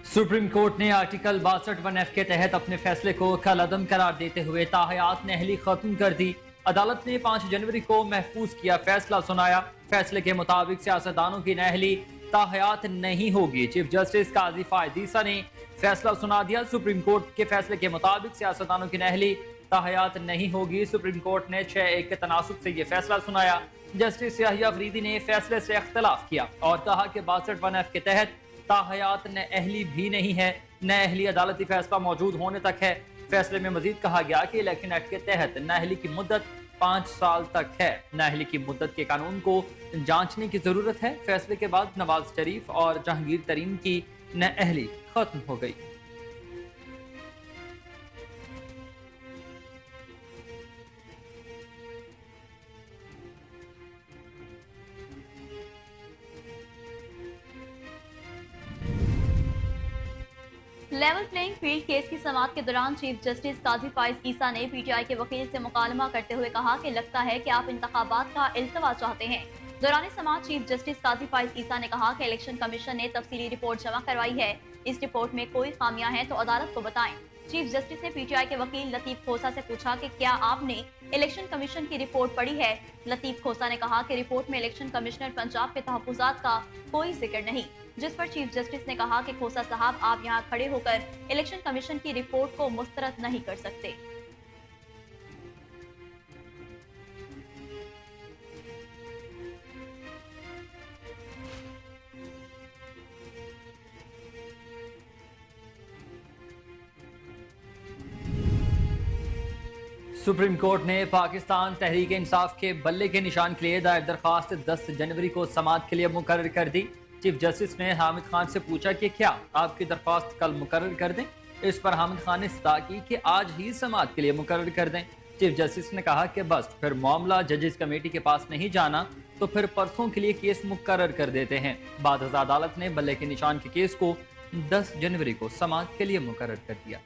Supreme court ने article 62(1)(f) के तहत अपने फैसले को कलअदम करार देते हुए ताहयात नहली खत्म कर दी। अदालत ने 5 जनवरी को महफूज किया फैसला सुनाया। फैसले के मुताबिक सियासतदानों की नहली ताहयात नहीं होगी। चीफ जस्टिस काजी फायद ईसा ने फैसला सुना दिया। सुप्रीम कोर्ट के फैसले के मुताबिक सियासतदानों की नहली ताहयात नहीं होगी। सुप्रीम कोर्ट ने 6-1 के तनासुब से यह फैसला सुनाया। जस्टिस याहिया अफरीदी ने फैसले से इख्तलाफ किया और कहा कि 62(1)(f) के तहत ताहयात न अहली भी नहीं है, न अहली अदालती फैसला मौजूद होने तक है। फैसले में मजीद कहा गया कि इलेक्शन एक्ट के तहत नाअहली की मुद्दत 5 साल तक है। नाअहली की मुद्दत के कानून को जांचने की जरूरत है। फैसले के बाद नवाज शरीफ और जहांगीर तरीन की नाअहली खत्म हो गई। लेवल प्लेइंग फील्ड केस की समाअत के दौरान चीफ जस्टिस काजी फायद ईसा ने पीटीआई के वकील से मुकालमा करते हुए कहा कि लगता है कि आप इंतखाबात का इल्तवा चाहते हैं। दौरान समाअत चीफ जस्टिस काजी फायद ईसा ने कहा कि इलेक्शन कमीशन ने तफसीली रिपोर्ट जमा करवाई है। इस रिपोर्ट में कोई खामियां हैं तो अदालत को बताएं। चीफ जस्टिस ने पीटीआई के वकील लतीफ खोसा से पूछा कि क्या आपने इलेक्शन कमीशन की रिपोर्ट पढ़ी है। लतीफ खोसा ने कहा कि रिपोर्ट में इलेक्शन कमिश्नर पंजाब के तहफ्फुज़ात का कोई जिक्र नहीं, जिस पर चीफ जस्टिस ने कहा कि खोसा साहब आप यहाँ खड़े होकर इलेक्शन कमीशन की रिपोर्ट को मुस्तरद नहीं कर सकते। सुप्रीम कोर्ट ने पाकिस्तान तहरीक इंसाफ के बल्ले के निशान के लिए दायर दरखास्त 10 जनवरी को समाअत के लिए मुकर्रर कर दी। चीफ जस्टिस ने हामिद खान से पूछा कि क्या आपकी दरख्वास्त कल मुकर्रर कर दें। इस पर हामिद खान ने इस्तदा की कि आज ही समाअत के लिए मुकर्रर कर दें। चीफ जस्टिस ने कहा कि बस फिर मामला जजेस कमेटी के पास नहीं जाना तो फिर परसों के लिए केस मुकर्रर कर देते हैं। बाद अदालत ने बल्ले के निशान के केस को 10 जनवरी को समाअत के लिए मुकर्रर कर दिया।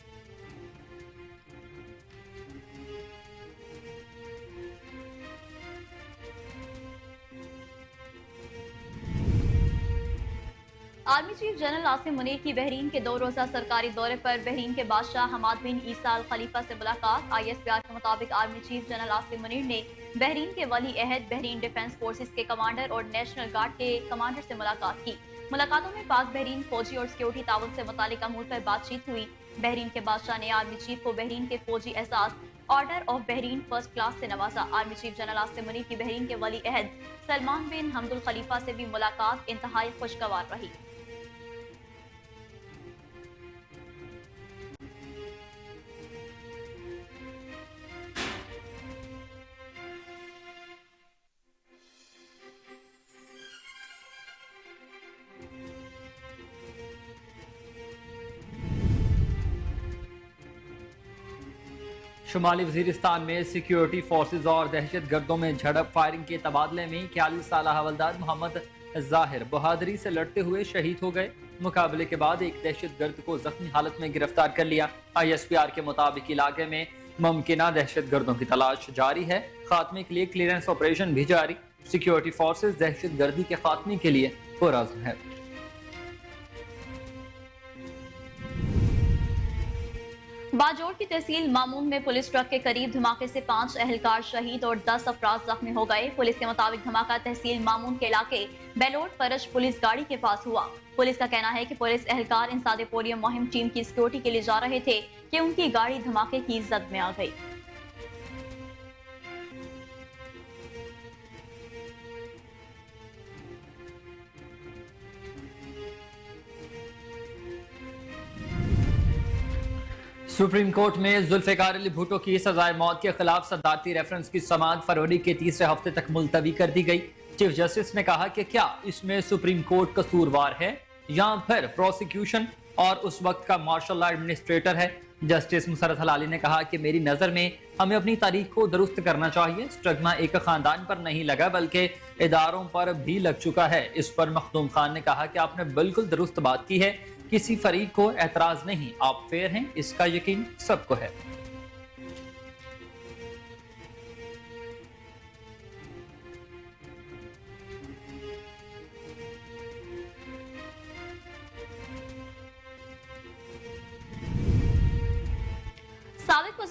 Army chief general Asim Munir की बहरीन के 2 रोजा सरकारी दौरे पर बहरीन के बादशाह हमाद बिन ईसा अल खलीफा से मुलाकात। ISPR के मुताबिक army chief general Asim Munir ने बहरीन के वली अहद, बहरीन डिफेंस फोर्सेस के कमांडर और नेशनल गार्ड के कमांडर से मुलाकात की। मुलाकातों में पाक बहरीन फौजी और सिक्योरिटी ताउन से मुतालिक अमूर पर बातचीत हुई। बहरीन के बादशाह ने आर्मी चीफ को बहरीन के फौजी एहसास order of Bahrain first class से नवाजा। Army chief general Asim Munir की बहरीन के वली अहद सलमान बिन हमदुल खलीफा से भी मुलाकात इंतहाई खुशगवार रही। शुमाली वजीरिस्तान में सिक्योरिटी फोर्सेज और दहशत गर्दों में झड़प फायरिंग के तबादले में 41 साल हवलदार मोहम्मद जाहिर बहादुरी से लड़ते हुए शहीद हो गए। मुकाबले के बाद एक दहशत गर्द को जख्मी हालत में गिरफ्तार कर लिया। ISPR के मुताबिक इलाके में मुमकिना दहशत गर्दों की तलाश जारी है। खात्मे के लिए क्लियरेंस ऑपरेशन भी जारी। सिक्योरिटी फोर्सेज दहशत गर्दी के खात्मे के लिए पुरअज़्म है। बाजोड़ की तहसील मामून में पुलिस ट्रक के करीब धमाके से 5 एहलकार शहीद और 10 अफराद जख्मी हो गए। पुलिस के मुताबिक धमाका तहसील मामून के इलाके बेलोट परश पुलिस गाड़ी के पास हुआ। पुलिस का कहना है कि पुलिस एहलकार इंसादे पोलियो मुहिम टीम की सिक्योरिटी के लिए जा रहे थे कि उनकी गाड़ी धमाके की जद में आ गई। सुप्रीम कोर्ट में जुल्फिकार अली भुट्टो की सजाए मौत के खिलाफ सदारती रेफरेंस की समाअत फरवरी के तीसरे हफ्ते तक मुलतवी कर दी गई। चीफ जस्टिस ने कहा कि क्या इसमें सुप्रीम कोर्ट कसूरवार है या फिर प्रोसिक्यूशन और उस वक्त का मार्शल लॉ एडमिनिस्ट्रेटर है। जस्टिस मुसरत हलाली ने कहा कि मेरी नजर में हमें अपनी तारीख को दुरुस्त करना चाहिए। स्टिग्मा एक खानदान पर नहीं लगा बल्कि इदारों पर भी लग चुका है। इस पर मखदूम खान ने कहा कि आपने बिल्कुल दुरुस्त बात की है, किसी फरीक को एतराज नहीं, आप फेयर हैं, इसका यकीन सबको है।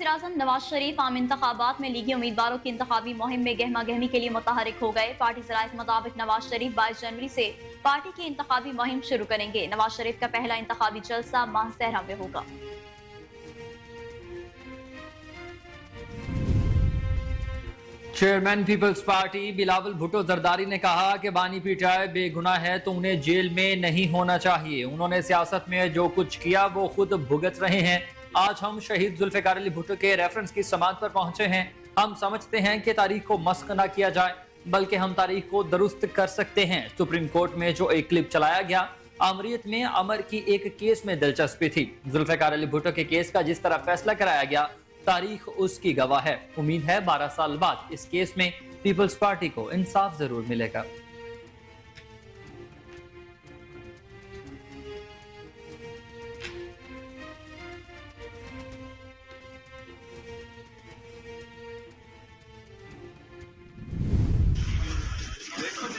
वज़ीर-ए-आज़म नवाज शरीफ आम इंतखाबात में लीगी उम्मीदवारों की इंतखाबी मुहिम में गहमा गहमी के लिए मुतहरिक हो गए। पार्टी ज़राए के मुताबिक नवाज शरीफ 22 जनवरी से पार्टी की इंतखाबी मुहिम शुरू करेंगे। नवाज शरीफ का पहला इंतखाबी जलसा माह सहरा में होगा। Chairman Peoples Party Bilawal Bhutto Zardari ने कहा कि बानी पीटीआई बेगुनाह है तो उन्हें जेल में नहीं होना चाहिए। उन्होंने सियासत में जो कुछ किया वो खुद भुगत रहे हैं। आज हम शहीद जुल्फ़िकार अली भुट्टो के रेफरेंस की समात पर पहुंचे हैं। हम समझते हैं कि तारीख को मस्क ना किया जाए बल्कि हम तारीख को दुरुस्त कर सकते हैं। सुप्रीम कोर्ट में जो एक क्लिप चलाया गया, आमरीत में अमर की एक केस में दिलचस्पी थी। जुल्फ़िकार अली भुट्टो के केस का जिस तरह फैसला कराया गया, तारीख उसकी गवाह है। उम्मीद है 12 साल बाद इस केस में पीपल्स पार्टी को इंसाफ जरूर मिलेगा।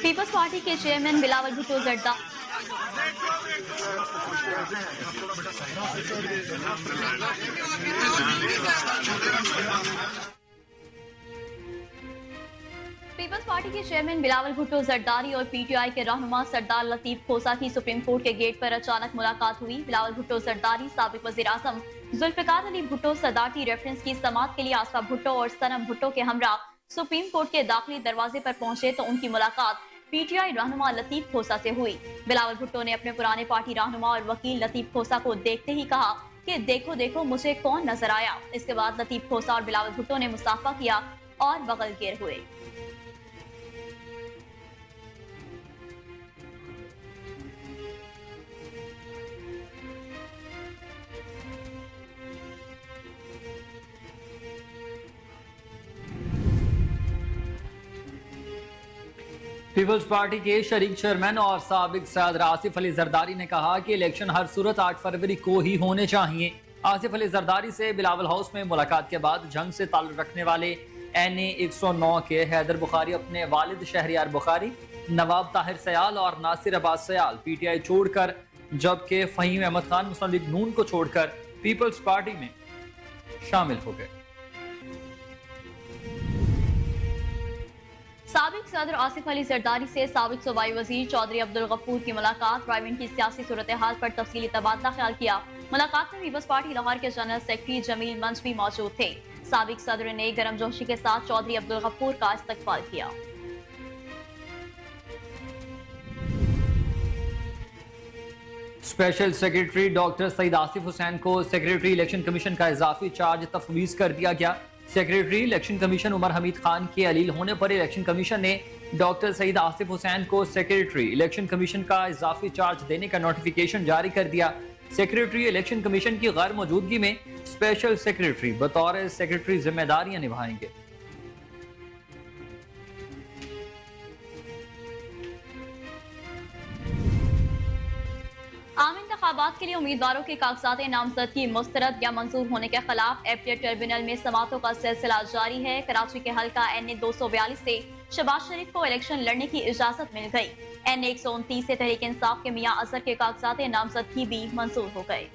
पीपल्स पार्टी के chairman Bilawal Bhutto Zardari Peoples Party के चेयरमैन बिलावल भुट्टो जरदारी और पीटीआई के रहनुमा सरदार लतीफ खोसा की सुप्रीम कोर्ट के गेट पर अचानक मुलाकात हुई। बिलावल भुट्टो जरदारी साबिक वज़ीर-ए-आज़म जुल्फ़िकार अली भुट्टो सदारती रेफरेंस की समात के लिए आसफा भुट्टो और सनम भुट्टो के हमरा सुप्रीम कोर्ट के दाखिली दरवाजे पर पहुंचे तो उनकी मुलाकात पीटीआई रहनुमा लतीफ खोसा से हुई। बिलावल भुट्टो ने अपने पुराने पार्टी रहनुमा और वकील लतीफ खोसा को देखते ही कहा कि देखो देखो मुझे कौन नजर आया। इसके बाद लतीफ खोसा और बिलावल भुट्टो ने मुसाफा किया और बगल गिर हुए। पीपल्स पार्टी के शरीक चेयरमैन और साबिक सदर आसिफ अली जरदारी ने कहा कि इलेक्शन हर सूरत 8 फरवरी को ही होने चाहिए। आसिफ अली जरदारी से बिलावल हाउस में मुलाकात के बाद जंग से ताल्लुक रखने वाले NA 109 के हैदर बुखारी अपने वालिद शहरियार बुखारी, नवाब ताहिर सयाल और नासिर अब्बास सयाल पीटीआई छोड़कर, जबकि फहीम अहमद खान मुस्लिम लीग नून को छोड़कर पीपल्स पार्टी में शामिल हो गए। साबिक सदर आसिफ अली जरदारी से साबिक सूबाई वजीर चौधरी अब्दुल गफूर की मुलाकात, प्राइवेट की सियासी सूरत हाल पर तफसीली तबादला ख्याल किया। मुलाकात में पीपल्स पार्टी लाहौर के जनरल सेक्रेटरी जमील मंच भी मौजूद थे। साबिक सदर ने गर्मजोशी के साथ चौधरी अब्दुल गफूर का इस्तकबाल किया। Special secretary doctor Saeed Asif Hussain को सेक्रेटरी इलेक्शन कमीशन का इजाफी चार्ज तफवीज कर दिया गया। Secretary election commission Umar Hamid Khan के अलील होने पर इलेक्शन कमीशन ने डॉक्टर सईद आसिफ हुसैन को सेक्रेटरी इलेक्शन कमीशन का इजाफी चार्ज देने का नोटिफिकेशन जारी कर दिया। सेक्रेटरी इलेक्शन कमीशन की गैर मौजूदगी में स्पेशल सेक्रेटरी बतौर सेक्रेटरी जिम्मेदारियां निभाएंगे। आम इंतखाबात के लिए उम्मीदवारों के कागजात नामजदगी मुस्तरद या मंजूर होने के खिलाफ एपीएट ट्रिब्यूनल में समातों का सिलसिला जारी है। कराची के हल्का NA 242 से शहबाज शरीफ को इलेक्शन लड़ने की इजाजत मिल गई। NA 129 से तहरीक इंसाफ के मियां अजहर के कागजात नामजदगी भी मंजूर हो गए।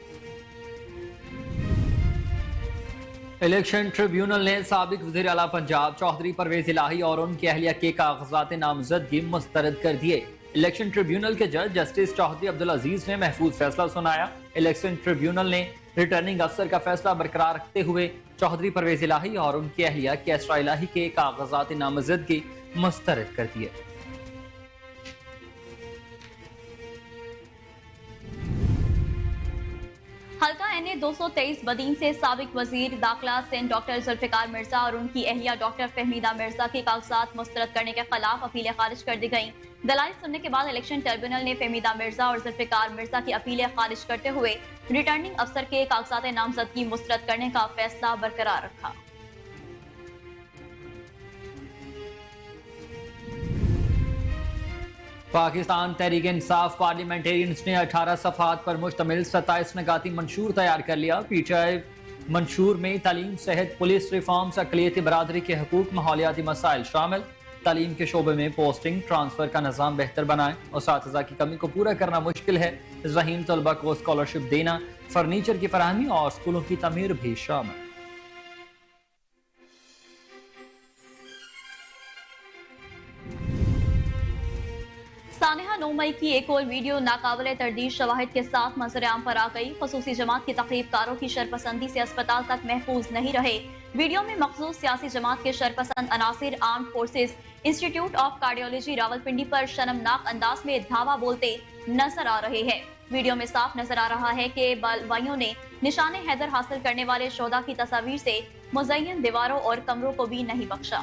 इलेक्शन ट्रिब्यूनल ने साबिक वज़ीर आला पंजाब चौधरी परवेज इलाही और उनकी अहलिया के कागजात नामजदगी मुस्तरद कर दिए। इलेक्शन ट्रिब्यूनल के जज जस्टिस चौधरी अब्दुल अजीज ने महफूज फैसला सुनाया। इलेक्शन ट्रिब्यूनल ने रिटर्निंग अफसर का फैसला बरकरार रखते हुए चौधरी परवेज इलाही और उनकी अहलिया कैसरा इलाही के कागजात नामजदगी मुस्तरद कर दिए। हल्का NA 223 बदीन से साबिक वजीर दाखिला सिंध डॉक्टर जुल्फ़िकार मिर्जा और उनकी अहलिया डॉक्टर फहमीदा मिर्जा के कागजात मुस्तरद करने के खिलाफ अपीलें खारिज कर दी गईं। दलाइल सुनने के बाद इलेक्शन ट्रिब्यूनल ने फहमीदा मिर्जा और जुल्फ़िकार मिर्जा की अपीलें खारिज करते हुए रिटर्निंग अफसर के कागजात नामजदगी मुस्तरद करने का फैसला बरकरार रखा। पाकिस्तान तहरीक इंसाफ पार्लियामेंटेरियंस ने 18 सफ़हात पर मुश्तमिल 27 नकाती मंशूर तैयार कर लिया। पीटीआई मंशूर में तालीम, सेहत, पुलिस रिफॉर्म्स, अक़लियती बरादरी के हकूक़, माहौलियाती मसाइल शामिल। तालीम के शोबे में पोस्टिंग ट्रांसफर का निज़ाम बेहतर बनाएं, उस्ताज़ा की कमी को पूरा करना मुश्किल है, ज़हीन तलबा को स्कॉलरशिप देना, फर्नीचर की फराहमी और स्कूलों की तमीर भी शामिल। 9 मई की एक और वीडियो नाकाबिले तर्दीद शवाहिद के साथ मंजर-ए-आम पर आ गई। खसूसी जमात की तकरीबकारों की शरपसंदी से अस्पताल तक महफूज नहीं रहे। वीडियो में मखसूस सियासी जमात के शरपसंद अनासिर arm forces institute of cardiology Rawalpindi पर शर्मनाक अंदाज में धावा बोलते नजर आ रहे हैं। वीडियो में साफ नजर आ रहा है कि बालवाइयों ने निशाने हैदर हासिल करने वाले शोधा की तस्वीर से मुज़य्यन दीवारों और कमरों को भी नहीं बख्शा।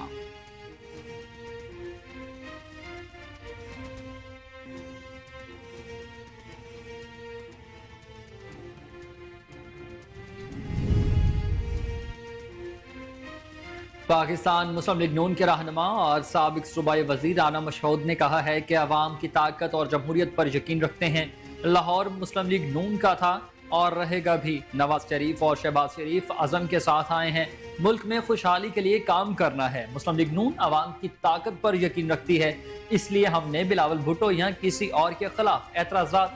पाकिस्तान मुस्लिम लीग नून के रहनुमा और साबिक सूबाई वजीर राना मशहूद ने कहा है कि अवाम की ताकत और जमहूरियत पर यकीन रखते हैं। लाहौर मुस्लिम लीग नून का था और रहेगा भी। नवाज शरीफ और शहबाज शरीफ अज़म के साथ आए हैं। मुल्क में खुशहाली के लिए काम करना है। मुस्लिम लीग नून अवाम की ताकत पर यकीन रखती है, इसलिए हमने बिलावल भुट्टो या किसी और के खिलाफ एतराज़ात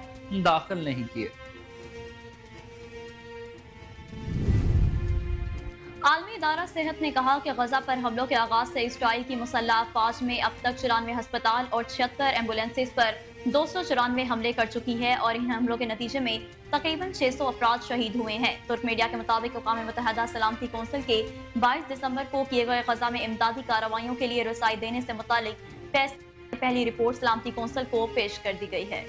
दाखिल नहीं किए। आलमी इदारा सेहत ने कहा कि गजा पर हमलों के आगाज से इसराइल की मुसल्लह अफवाज में अब तक 94 अस्पताल और 76 एम्बुलेंसेज पर 294 हमले कर चुकी है और इन हमलों के नतीजे में तकरीबन 600 अफराद शहीद हुए हैं। तुर्क मीडिया के मुताबिक अक़वाम मुत्तहिदा सलामती कौंसिल के 22 दिसंबर को किए गए गजा में इमदादी कार्रवाइयों के लिए रसाई देने से मुतालिक फैसले की पहली रिपोर्ट सलामती कौंसिल को पेश कर दी गई है।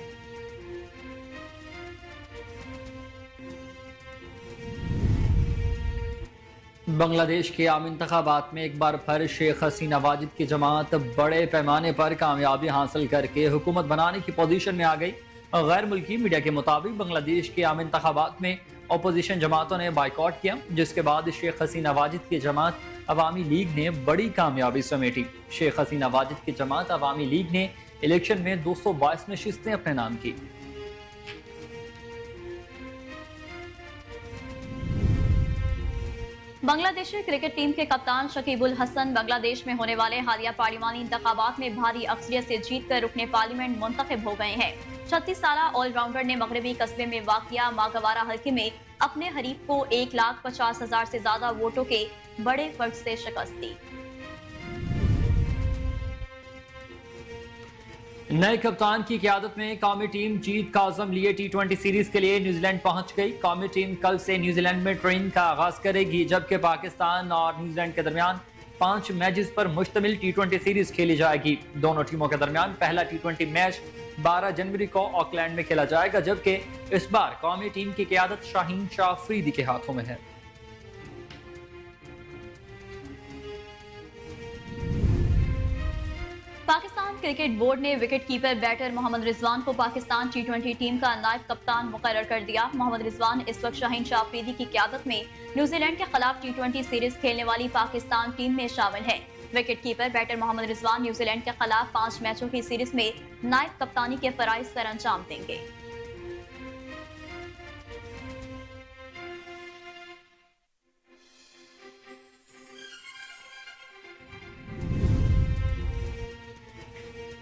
बांग्लादेश के आम इंतखाबात में एक बार फिर शेख हसीना वाजिद की जमात बड़े पैमाने पर कामयाबी हासिल करके हुकूमत बनाने की पोजीशन में आ गई। गैर मुल्की मीडिया के मुताबिक बांग्लादेश के आम इंतखाबात में अपोजिशन जमातों ने बाइकआउट किया, जिसके बाद शेख हसीना वाजिद की जमात अवामी लीग ने बड़ी कामयाबी समेटी। शेख हसीना वाजिद की जमात अवामी लीग ने इलेक्शन में 222 नशिस्तें अपने नाम की। बांग्लादेशी क्रिकेट टीम के कप्तान शकीबुल हसन बांग्लादेश में होने वाले हालिया पार्लिमानी इंतखाबात में भारी अक्सरियत से जीतकर रुकने पार्लियामेंट मुंतखब हो गए हैं। 36 साला ऑलराउंडर ने मगरबी कस्बे में वाक़िया मागवारा हल्के में अपने हरीफ को 1,50,000 से ज्यादा वोटों के बड़े फर्क से शिकस्त दी। नए कप्तान की क़यादत में कौमी टीम जीत का आज़म लिए T20 सीरीज के लिए न्यूजीलैंड पहुंच गई। कौमी टीम कल से न्यूजीलैंड में ट्रेनिंग का आगाज करेगी, जबकि पाकिस्तान और न्यूजीलैंड के दरमियान 5 मैचेस पर मुश्तमिल T20 सीरीज खेली जाएगी। दोनों टीमों के दरमियान पहला T20 मैच 12 जनवरी को ऑकलैंड में खेला जाएगा, जबकि इस बार कौमी टीम की क़यादत शाहीन शाह अफरीदी के हाथों में है। पाकिस्तान क्रिकेट बोर्ड ने wicket keeper batter Mohammad Rizwan को पाकिस्तान T20 टीम का नायब कप्तान मुकर्रर कर दिया। मोहम्मद रिजवान इस वक्त शाहीन शाह अफरीदी की क़यादत में न्यूजीलैंड के खिलाफ T20 सीरीज खेलने वाली पाकिस्तान टीम में शामिल है। Wicket keeper batter Mohammad Rizwan New Zealand के खिलाफ 5 मैचों की सीरीज में नायब कप्तानी के फराइज सर अंजाम देंगे।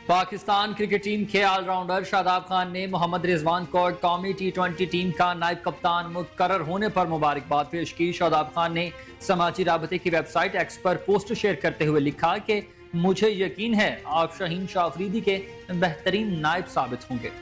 पाकिस्तान क्रिकेट टीम के ऑलराउंडर शादाब खान ने मोहम्मद रिजवान को कौमी T20 टीम का नायब कप्तान मुकर्रर होने पर मुबारकबाद पेश की। शादाब खान ने समाजी राबते की वेबसाइट एक्स पर पोस्ट शेयर करते हुए लिखा कि मुझे यकीन है आप शाहीन शाह अफरीदी के बेहतरीन नायब साबित होंगे।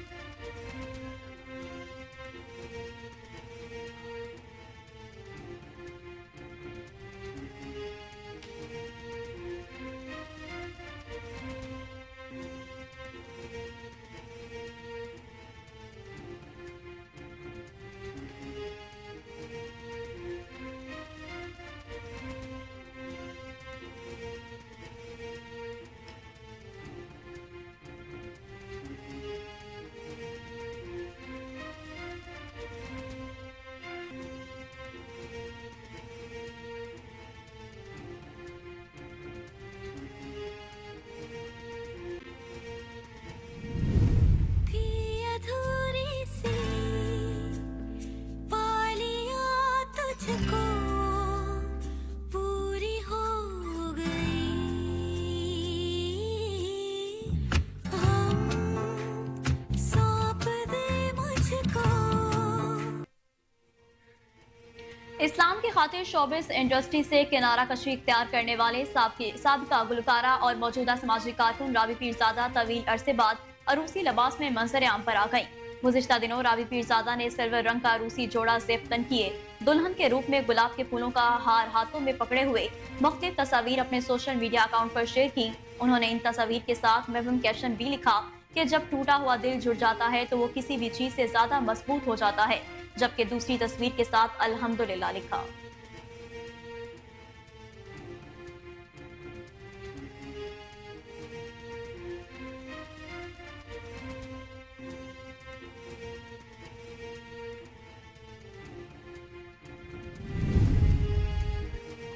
इस्लाम की खातिर शोबिस इंडस्ट्री से किनारा कशी इख्तियार करने वाले साबिका गुलकारा और मौजूदा समाजी कारकुन रावी पीरजादा तवील अरसे बाद अरूसी लिबास में मंजर आम पर आ गईं। गुज़िश्ता दिनों रावी पीरजादा ने सिल्वर रंग का अरूसी जोड़ा ज़ेब किए दुल्हन के रूप में गुलाब के फूलों का हार हाथों में पकड़े हुए मुख्तलिफ तस्वीर अपने सोशल मीडिया अकाउंट पर शेयर की। उन्होंने इन तस्वीर के साथ महबूब कैप्शन भी लिखा कि जब टूटा हुआ दिल जुड़ जाता है तो वो किसी भी चीज से ज्यादा मजबूत हो जाता है, जबकि दूसरी तस्वीर के साथ अल्हम्दुलिल्लाह लिखा।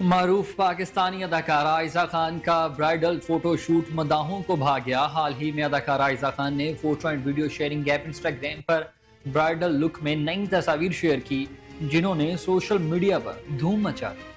मारूफ पाकिस्तानी अदाकारा आयशा खान का ब्राइडल फोटो शूट मदाहों को भा गया। हाल ही में अदाकारा आयशा खान ने photo and video sharing app Instagram पर ब्राइडल लुक में नई तस्वीर शेयर की, जिन्होंने सोशल मीडिया पर धूम मचा दी।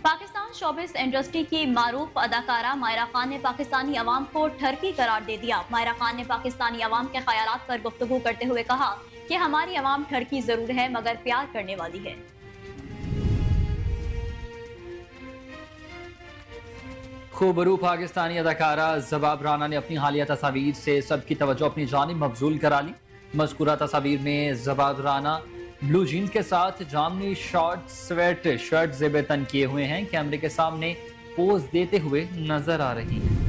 पाकिस्तान शोबिस इंडस्ट्री की मारूफ अदाकारा मायरा खान ने पाकिस्तानी अवाम को ठरकी करार दे दिया। मायरा खान ने पाकिस्तानी अवाम के ख्यालात पर गुफ्तगू करते हुए कहा कि हमारी अवाम ठरकी जरूर है मगर प्यार करने वाली है। खूबरू पाकिस्तानी अदाकारा ज़बाब राना ने अपनी हालिया तस्वीर से सबकी तवज्जो अपनी जानिब मबजूल करा ली। मज़कूरा तस्वीर में ज़बाब राना ब्लू जीन के साथ जामनी शॉर्ट स्वेट शर्ट ज़ेब तन किए हुए हैं, कैमरे के सामने पोज देते हुए नजर आ रही हैं।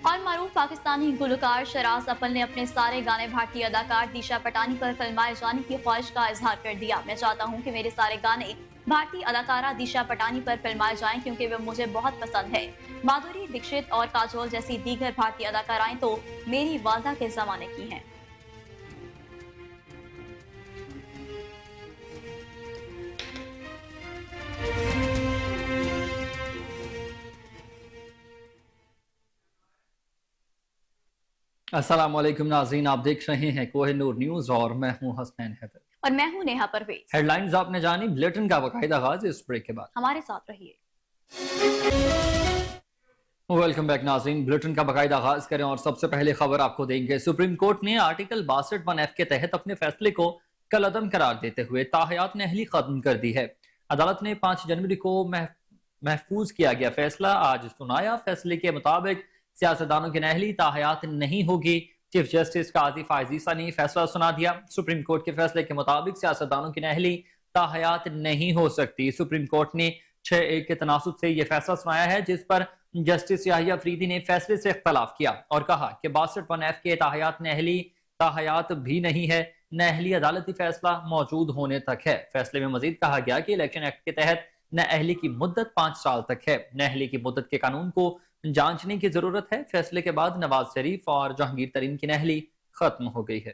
और मारूफ पाकिस्तानी गुलकार शराज अप्पल ने अपने सारे गाने भारतीय अदाकार दिशा पटानी पर फिल्माए जाने की ख्वाहिश का इजहार कर दिया। मैं चाहता हूं कि मेरे सारे गाने भारतीय अदाकारा दिशा पटानी पर फिल्माए जाएं क्योंकि वे मुझे बहुत पसंद है। माधुरी दीक्षित और काजोल जैसी दीगर भारतीय अदाकाराएं तो मेरी वालदा के जमाने की हैं। अस्सलामुअलैकुम नाज़रीन, आप देख रहे हैं कोहिनूर न्यूज और मैं हूं हसनैन हैदर और मैं हूं नेहा परवेज। हेडलाइंस आपने जानी, बुलेटिन का बाकायदा आगाज इस ब्रेक के बाद। हमारे साथ रहिए। वेलकम बैक नाज़रीन, बुलेटिन का बाकायदा आगाज करें और सबसे पहले खबर आपको देंगे। सुप्रीम कोर्ट ने आर्टिकल 62(1)(f) के तहत अपने फैसले को कलअदम करार देते हुए ताहयात नेहली खत्म कर दी है। अदालत ने 5 जनवरी को महफूज किया गया फैसला आज सुनाया। फैसले के मुताबिक सियासतदानों की नेहली ताहयात नहीं होगी। चीफ जस्टिस काजी फायज ईसा ने फैसला सुना दिया। सुप्रीम कोर्ट के फैसले के मुताबिक सियासतदानों की नेहली ताहयात नहीं हो सकती। सुप्रीम कोर्ट ने 6-1 के तनासुब से यह फैसला सुनाया है, जिस पर जस्टिस याहिया अफरीदी ने फैसले से इख्तलाफ किया और कहा कि 62(1)(f) के ताहयात नेहली ताहयात भी नहीं है, नेहली अदालती फैसला मौजूद होने तक है। फैसले में मजीद कहा गया कि इलेक्शन एक्ट के तहत नेहली की मुद्दत 5 साल तक है। नेहली की मुद्दत के कानून को जांचने की जरूरत है। फैसले के बाद नवाज शरीफ और जहांगीर तरीन की नेहली खत्म हो गई है।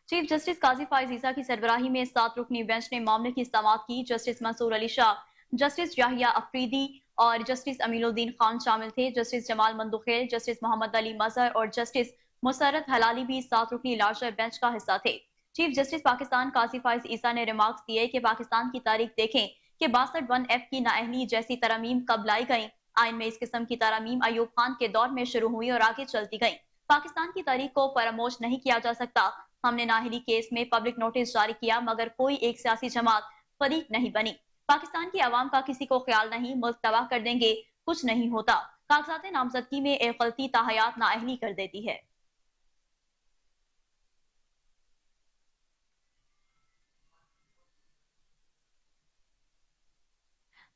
चीफ जस्टिस काजी फायज ईसा की सरबराही में 7 रुकनी बेंच ने मामले की समाअत की। जस्टिस मंसूर अली शाह, जस्टिस याहिया अफरीदी और जस्टिस अमीनुद्दीन खान शामिल थे। जस्टिस जमाल मंदुखेल, जस्टिस मोहम्मद अली मजहर और जस्टिस मुसरत हलाली भी 7 रुकनी लार्जर बेंच का हिस्सा थे। चीफ जस्टिस पाकिस्तान काजी फायज ईसा ने रिमार्क्स दिए कि पाकिस्तान की तारीख देखें कि 62(1)(f) की नाअहली जैसी तरमीम कब लाई गई। आइन में इस किस्म की तरमीम अयूब खान के दौर में शुरू हुई और आगे चलती गई। पाकिस्तान की तारीख को फरामोश नहीं किया जा सकता। हमने नाअहली केस में पब्लिक नोटिस जारी किया मगर कोई एक सियासी जमात फरीक नहीं बनी। पाकिस्तान की आवाम का किसी को ख्याल नहीं, मुल्क तबाह कर देंगे, कुछ नहीं होता। कागजात नामजदगी में एक गलती ताहयात नाअहली कर देती है।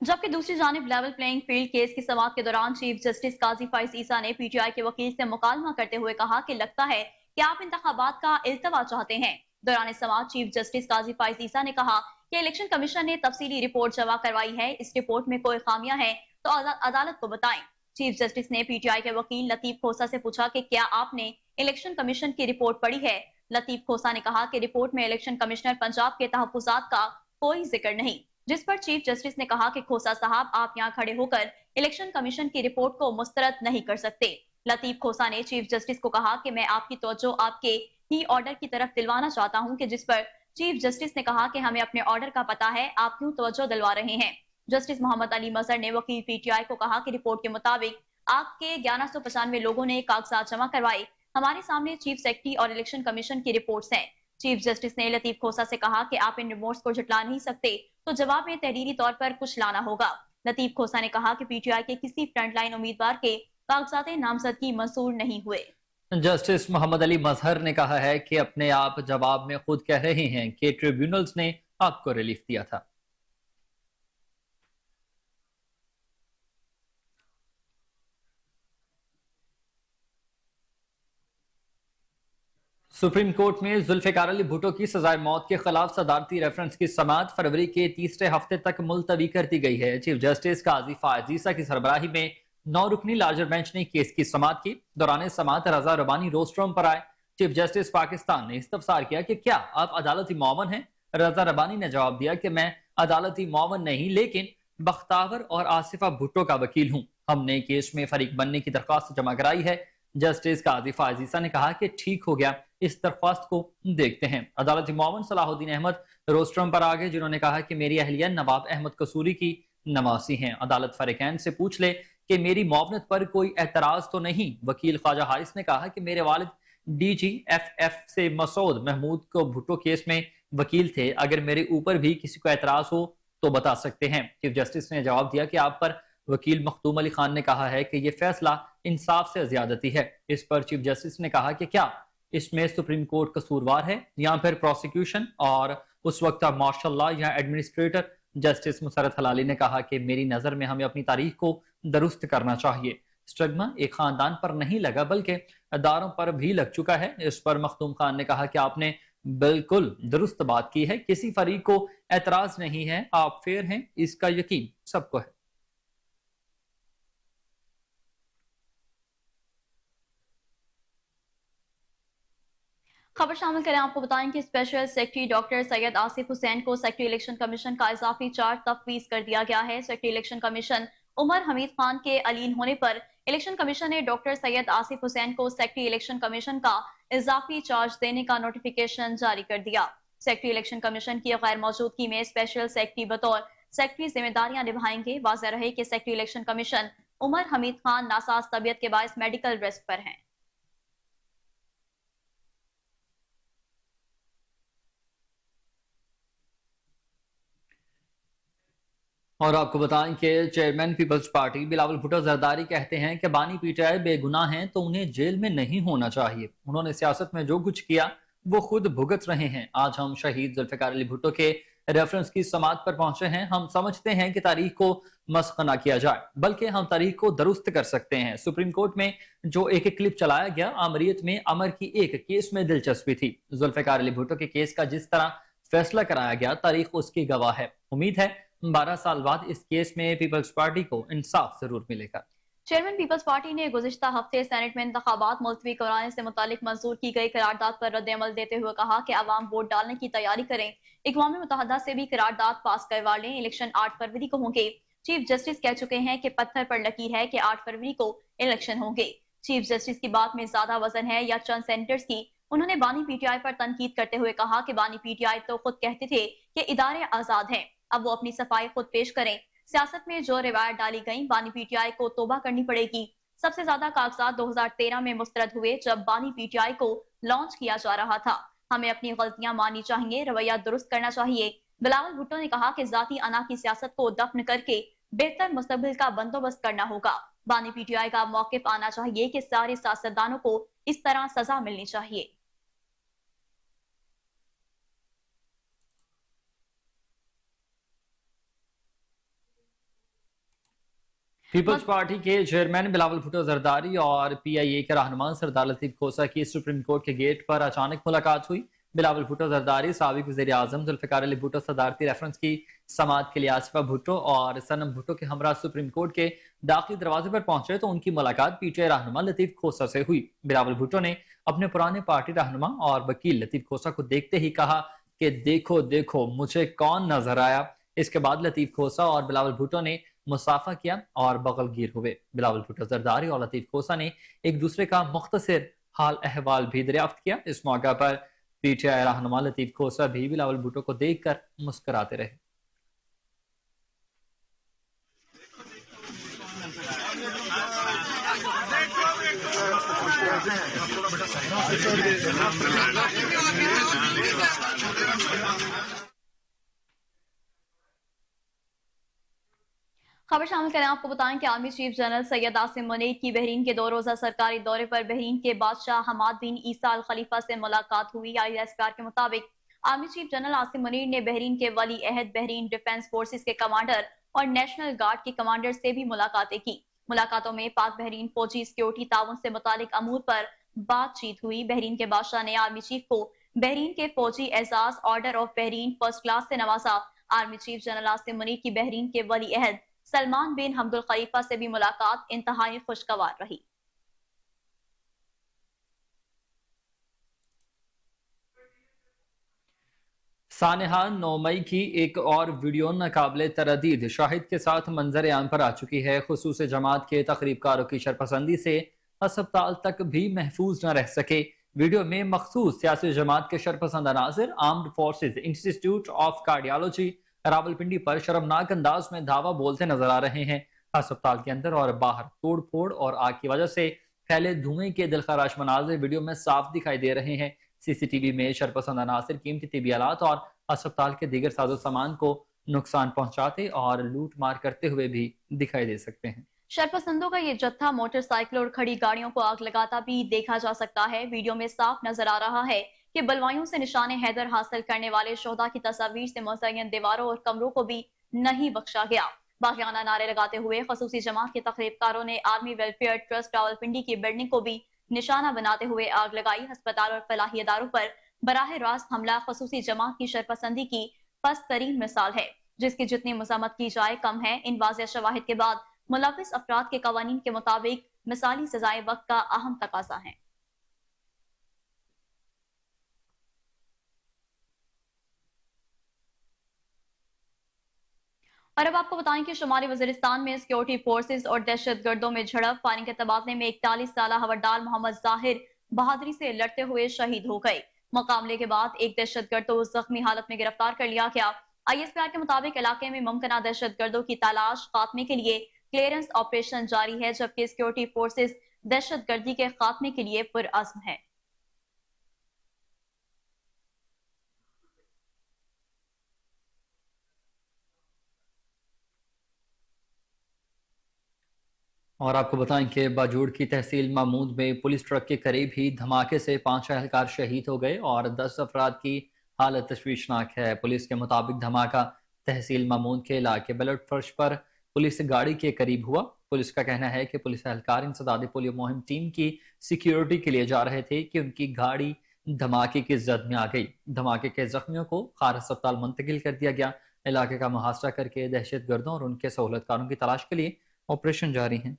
जबकि दूसरी जानिब लेवल प्लेइंग फील्ड केस की समाअत के दौरान चीफ जस्टिस काजी फायज ईसा ने पीटीआई के वकील से मुकालमा करते हुए कहा कि लगता है कि आप इंतखाबात का इल्तवा चाहते हैं। दौरान समाअत चीफ जस्टिस काजी फायज ईसा ने कहा कि इलेक्शन कमीशन ने तफसीली रिपोर्ट जमा करवाई है, इस रिपोर्ट में कोई खामियां हैं तो अदालत को बताएं। चीफ जस्टिस ने पीटीआई के वकील लतीफ खोसा से पूछा कि क्या आपने इलेक्शन कमीशन की रिपोर्ट पढ़ी है। लतीफ खोसा ने कहा कि रिपोर्ट में इलेक्शन कमिश्नर पंजाब के तहफुजात का कोई जिक्र नहीं, जिस पर चीफ जस्टिस ने कहा कि खोसा साहब आप यहाँ खड़े होकर इलेक्शन कमीशन की रिपोर्ट को मुस्तरद नहीं कर सकते। लतीफ खोसा ने चीफ जस्टिस को कहा कि मैं आपकी तवज्जो आपके ही ऑर्डर की तरफ दिलवाना चाहता हूँ, कि जिस पर चीफ जस्टिस ने कहा कि हमें अपने ऑर्डर का पता है, आप क्यों तवज्जो दिलवा रहे हैं। जस्टिस मोहम्मद अली मजहर ने वकील पीटीआई को कहा कि रिपोर्ट के मुताबिक आपके 1195 लोगों ने कागजात जमा करवाए। हमारे सामने चीफ सेक्रेटरी और इलेक्शन कमीशन की रिपोर्ट्स हैं। चीफ जस्टिस ने लतीफ खोसा से कहा कि आप इन रिपोर्ट्स को झुटला नहीं सकते, तो जवाब में तहरीरी तौर पर कुछ लाना होगा। लतीफ खोसा ने कहा कि पीटीआई के किसी फ्रंट लाइन उम्मीदवार के कागजात नामजदगी मंजूर नहीं हुए। जस्टिस मोहम्मद अली मजहर ने कहा है कि अपने आप जवाब में खुद कह रहे हैं कि ट्रिब्यूनल्स ने आपको रिलीफ दिया था। सुप्रीम कोर्ट में जुल्फिकार अली भुट्टो की सजाए मौत के खिलाफ सदारती रेफरेंस की समाअत फरवरी के तीसरे हफ्ते तक मुलतवी कर दी गई है। चीफ जस्टिस काजी फायज ईसा की सरबराही में 9 रुकनी लार्जर बेंच ने केस की समाअत की। दौरान समाअत रजा रबानी रोस्ट्रम पर आए। चीफ जस्टिस पाकिस्तान ने इस्तफसार किया कि क्या आप अदालती मुआवन हैं। रजा रबानी ने जवाब दिया कि मैं अदालती मुआवन नहीं, लेकिन बख्तावर और आसिफा भुट्टो का वकील हूं। हमने केस में फरीक बनने की दरख्वास्त जमा कराई है। जस्टिस काजी फायज ईसा ने कहा कि ठीक हो गया, इस दरख्वास्त को देखते हैं। अदालती मुआवन सलाहुद्दीन अहमद रोस्ट्रम पर आ गए, जिन्होंने कहा कि मेरी अहलिया नवाब अहमद कसूरी की नवासी हैं। अदालत फरीकैन से पूछ ले कि मेरी मुआवनत पर कोई एतराज तो नहीं। वकील ख्वाजा हारिस ने कहा कि मेरे वालिद DGFF से मसूद महमूद को भुट्टो केस में वकील थे। अगर मेरे ऊपर भी किसी को एतराज हो तो बता सकते हैं। चीफ जस्टिस ने जवाब दिया कि आप पर वकील मखदूम अली खान ने कहा है कि यह फैसला इंसाफ से ज्यादती है। इस पर चीफ जस्टिस ने कहा कि क्या इसमें सुप्रीम कोर्ट कसूरवार है या फिर प्रोसिक्यूशन और उस वक्त मार्शल लॉ या एडमिनिस्ट्रेटर। जस्टिस मुसरत हलाली ने कहा कि मेरी नजर में हमें अपनी तारीख को दुरुस्त करना चाहिए। स्टिग्मा एक खानदान पर नहीं लगा बल्कि अदारों पर भी लग चुका है। इस पर मखदूम खान ने कहा कि आपने बिल्कुल दुरुस्त बात की है, किसी फरीक को एतराज नहीं है, आप फेयर हैं, इसका यकीन सबको है। खबर शामिल करें, आपको बताएं कि special secretary doctor Syed Asif Hussain को सेक्रेटरी इलेक्शन कमीशन का इजाफी चार्ज तफवीज कर दिया गया है। Secretary election commission Umar Hamid Khan के अलीन होने पर इलेक्शन कमीशन ने डॉक्टर सैयद आसिफ हुसैन को सेक्रेटरी इलेक्शन कमीशन का इजाफी चार्ज देने का नोटिफिकेशन जारी कर दिया। सेक्रेटरी इलेक्शन कमीशन की गैर मौजूदगी में स्पेशल सेक्रेटरी बतौर सेक्रेटरी जिम्मेदारियां निभाएंगे। वाज़ेह रहे कि secretary election commission Umar Hamid Khan नासाज तबीयत के बायस मेडिकल रेस्ट पर हैं। और आपको बताएं कि chairman Peoples Party Bilawal Bhutto Zardari कहते हैं कि बानी पीटीआई बेगुनाह हैं तो उन्हें जेल में नहीं होना चाहिए। उन्होंने सियासत में जो कुछ किया वो खुद भुगत रहे हैं। आज हम शहीद जुल्फिकार अली भुट्टो के रेफरेंस की समाअत पर पहुंचे हैं। हम समझते हैं कि तारीख को मस्ख ना किया जाए, बल्कि हम तारीख को दुरुस्त कर सकते हैं। सुप्रीम कोर्ट में जो एक क्लिप चलाया गया, आमरीत में अमर की एक केस में दिलचस्पी थी। जुल्फिकार अली भुट्टो के केस का जिस तरह फैसला कराया गया, तारीख उसकी गवाह है। उम्मीद है 12 साल बाद इस केस में पीपल्स पार्टी को इंसाफ जरूर मिलेगा। चेयरमैन पीपल्स पार्टी ने गुज़िश्ता हफ्ते सेनेट में इंतखाबात मुलतवी कराने से मुतालिक मंजूर की गई करारदाद पर रद्द-ए-अमल देते हुए कहा कि अवाम वोट डालने की तैयारी करें। अक़वाम मुत्तहिदा से भी करारदाद पास करवा लें। इलेक्शन 8 फरवरी को होंगे। चीफ जस्टिस कह चुके हैं कि पत्थर पर लकीर है कि 8 फरवरी को इलेक्शन होंगे। चीफ जस्टिस की बात में ज्यादा वजन है या चंद सेनेटर्स की। उन्होंने बानी पीटीआई पर तनकीद करते हुए कहा कि बानी पीटीआई तो खुद कहते थे कि इदारे आजाद हैं, अब वो अपनी सफाई खुद पेश करें। सियासत में जो रिवायत डाली गई, बानी पीटीआई को तौबा करनी पड़ेगी। सबसे ज्यादा कागजात 2013 में मुस्तरद हुए जब बानी पीटीआई को लॉन्च किया जा रहा था। हमें अपनी गलतियां माननी चाहिए, रवैया दुरुस्त करना चाहिए। बिलावल भुट्टो ने कहा कि जाती अना की सियासत को दफन करके बेहतर मुस्तकबिल का बंदोबस्त करना होगा। बानी पीटीआई का मौकिफ आना चाहिए कि सारे सियासतदानों को इस तरह सजा मिलनी चाहिए। पीपल्स पार्टी के चेयरमैन बिलावल भुट्टो जरदारी और PIA के रहनुमा सरदार लतीफ खोसा की सुप्रीम कोर्ट के गेट पर अचानक मुलाकात हुई। बिलावल भुट्टो जरदारी साबिक वज़ीर आज़म जुल्फिकार अली भुट्टो सदारती रेफरेंस की समाअत के लिए आसिफा भुट्टो और सनम भुट्टो के हमरा सुप्रीम कोर्ट के दाखिली दरवाजे पर पहुंचे तो उनकी मुलाकात PTI रहनुमा लतीफ खोसा से हुई। बिलावल भुट्टो ने अपने पुराने पार्टी रहनुमा और वकील लतीफ खोसा को देखते ही कहा कि देखो देखो मुझे कौन नजर आया। इसके बाद लतीफ खोसा और बिलावल भुट्टो ने मुसाफा किया और बगलगीर हुए। बिलावल भुट्टो जरदारी और लतीफ खोसा ने एक दूसरे का मुख्तसर हाल अहवाल भी दरियाफ्त किया। इस मौका पर PTI रहनुमा लतीफ खोसा भी बिलावल भुट्टो को देखकर मुस्कुराते रहे। खबर शामिल करें, आपको बताएं कि army chief general Syed Asim Munir की बहरीन के 2 रोज़ा सरकारी दौरे पर बहरीन के बादशाह हमाद बिन ईसा अल खलीफा से मुलाकात हुई। ISPR के मुताबिक army chief general Asim Munir ने बहरीन के वली अहद, बहरीन डिफेंस फोर्सेस के कमांडर और नेशनल गार्ड के कमांडर से भी मुलाकातें की। मुलाकातों में पाक बहरीन फौजी सिक्योरिटी ताउन से मुतालिक अमूर पर बातचीत हुई। बहरीन के बादशाह ने आर्मी चीफ को बहरीन के फौजी एजाज order of Bahrain first class से नवाजा। Army chief general Asim Munir की बहरीन के वली अहद सलमान बिन हमदुल खलीफा से भी मुलाकात इंतहाई खुशगवार रही। सानेहान 9 मई की एक और वीडियो नाकाबिले तरदीद शाहिद के साथ मंजर आम पर आ चुकी है। खुसूस जमात के तकरीबकारों की शरपसंदी से अस्पताल तक भी महफूज न रह सके। वीडियो में मखसूस सियासी जमात के शरपसंद अनासर armed forces institute of cardiology Rawalpindi पर शर्मनाक अंदाज में धावा बोलते नजर आ रहे हैं। अस्पताल के अंदर और बाहर तोड़ फोड़ और आग की वजह से फैले धुएं के दिलखराश मनाजिर वीडियो में साफ दिखाई दे रहे हैं। CCTV में शरपसंद अनासर कीमती तिबी आलात और अस्पताल के दीगर साजो सामान को नुकसान पहुंचाते और लूट मार करते हुए भी दिखाई दे सकते हैं। शरपसंदों का ये जत्था मोटरसाइकिल और खड़ी गाड़ियों को आग लगाता भी देखा जा सकता है। वीडियो में साफ नजर आ रहा है कि बलवाइयों से निशाने हैदर हासिल करने वाले शोहदा की तस्वीर से मुज़य्यन दीवारों और कमरों को भी नहीं बख्शा गया। बागियाना नारे लगाते हुए खसूसी जमात के तकरीबकारों ने आर्मी वेलफेयर ट्रस्ट रावलपिंडी की बिल्डिंग को भी निशाना बनाते हुए आग लगाई। अस्पताल और फलाही इदारों पर बराह रास्त हमला खसूसी जमात की शरपसंदी की पस्त तरीन मिसाल है, जिसकी जितनी मज़म्मत की जाए कम है। इन वाज़ेह शवाहिद के बाद मुलव्विस अफराद के कवानीन के मुताबिक मिसाली सजाए वक्त का अहम तकाजा है। और अब आपको बताएं कि शुमाली वजीरिस्तान में सिक्योरिटी फोर्सेस और दहशत गर्दों में झड़प, फायरिंग के तबादले में 41 साल हवलदार मोहम्मद जाहिर बहादुरी से लड़ते हुए शहीद हो गए। मुकाबले के बाद एक दहशत गर्द को जख्मी हालत में गिरफ्तार कर लिया गया। ISPR के मुताबिक इलाके में मुमकिन दहशत गर्दों की तलाश खात्मे के लिए क्लियरेंस ऑपरेशन जारी है, जबकि सिक्योरिटी फोर्सेस दहशत गर्दी के खात्मे के लिए पुरअज़्म है। और आपको बताएं कि बाजूड़ की तहसील मामूद में पुलिस ट्रक के करीब ही धमाके से 5 एहलकार शहीद हो गए और 10 अफराद की हालत तशवीशनाक है। पुलिस के मुताबिक धमाका तहसील मामूद के इलाके बलट फर्श पर पुलिस गाड़ी के करीब हुआ। पुलिस का कहना है कि पुलिस एहलकार इंसदादी पोलियो मुहिम टीम की सिक्योरिटी के लिए जा रहे थे कि उनकी गाड़ी धमाके की जद में आ गई। धमाके के जख्मियों को खार अस्पताल मुंतकिल कर दिया गया। इलाके का मुहासरा करके दहशत गर्दों और उनके सहूलतकारों की तलाश के लिए ऑपरेशन जारी है।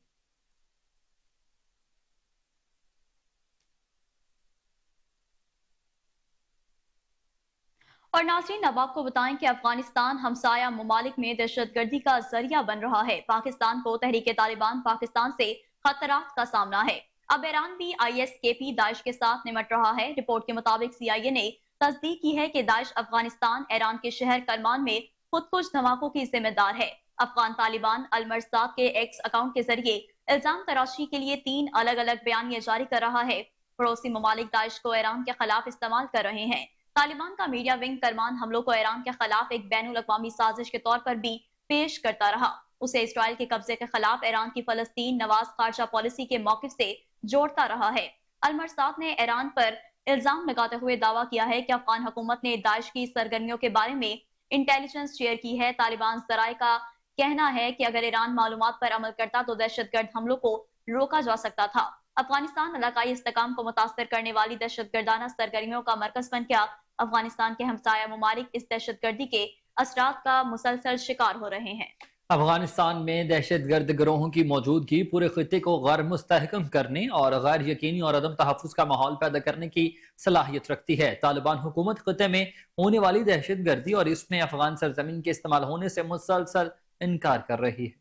और नाज़रीन, अब आपको बताएं कि अफगानिस्तान हमसाया ममालिक में दहशतगर्दी का जरिया बन रहा है। पाकिस्तान को तहरीक तालिबान पाकिस्तान से खतरात का सामना है। अब ईरान भी ISKP दाइश के साथ निमट रहा है। रिपोर्ट के मुताबिक CIA ने तस्दीक की है कि दाइश अफगानिस्तान ईरान के शहर करमान में खुद कुछ धमाकों की जिम्मेदार है। अफगान तालिबान अलमरसाद के एक्स अकाउंट के जरिए इल्जाम तराशी के लिए 3 अलग अलग बयानियां जारी कर रहा है। पड़ोसी ममालिक दाइश को ईरान के खिलाफ इस्तेमाल कर रहे हैं। तालिबान का मीडिया विंग करमान हमलों को ईरान के खिलाफ एक बैनुल अक़वामी साजिश के तौर पर भी पेश करता रहा। उसे इसराइल के कब्जे के खिलाफ ईरान की फलस्तीन नवाज खारजा पॉलिसी के मौक़िफ़ से जोड़ता रहा है। अलमरसाद ने ईरान पर इल्जाम लगाते हुए दावा किया है कि अफगान हुकूमत ने दाइश की सरगर्मियों के बारे में इंटेलिजेंस शेयर की है। तालिबान ज़राए का कहना है कि अगर ईरान मालूमात पर अमल करता तो दहशतगर्द हमलों को रोका जा सकता था। अफगानिस्तान इलाकाई इस्तेकाम को मुतासर करने वाली दहशतगर्दाना सरगर्मियों का मरकज बन गया। अफगानिस्तान के हमसाया ममालिक इस दहशतगर्दी के असरात का मुसलसल शिकार हो रहे हैं। अफगानिस्तान में दहशतगर्द गिरोहों की मौजूदगी पूरे खित्ते को गैर मुस्तहकम करने और गैर यकीनी और अदम तहफ़्फ़ुज़ का माहौल पैदा करने की सलाहियत रखती है। तालिबान हुकूमत खित्ते में होने वाली दहशतगर्दी और इसमें अफगान सरजमीन के इस्तेमाल होने से मुसलसल इनकार कर रही है।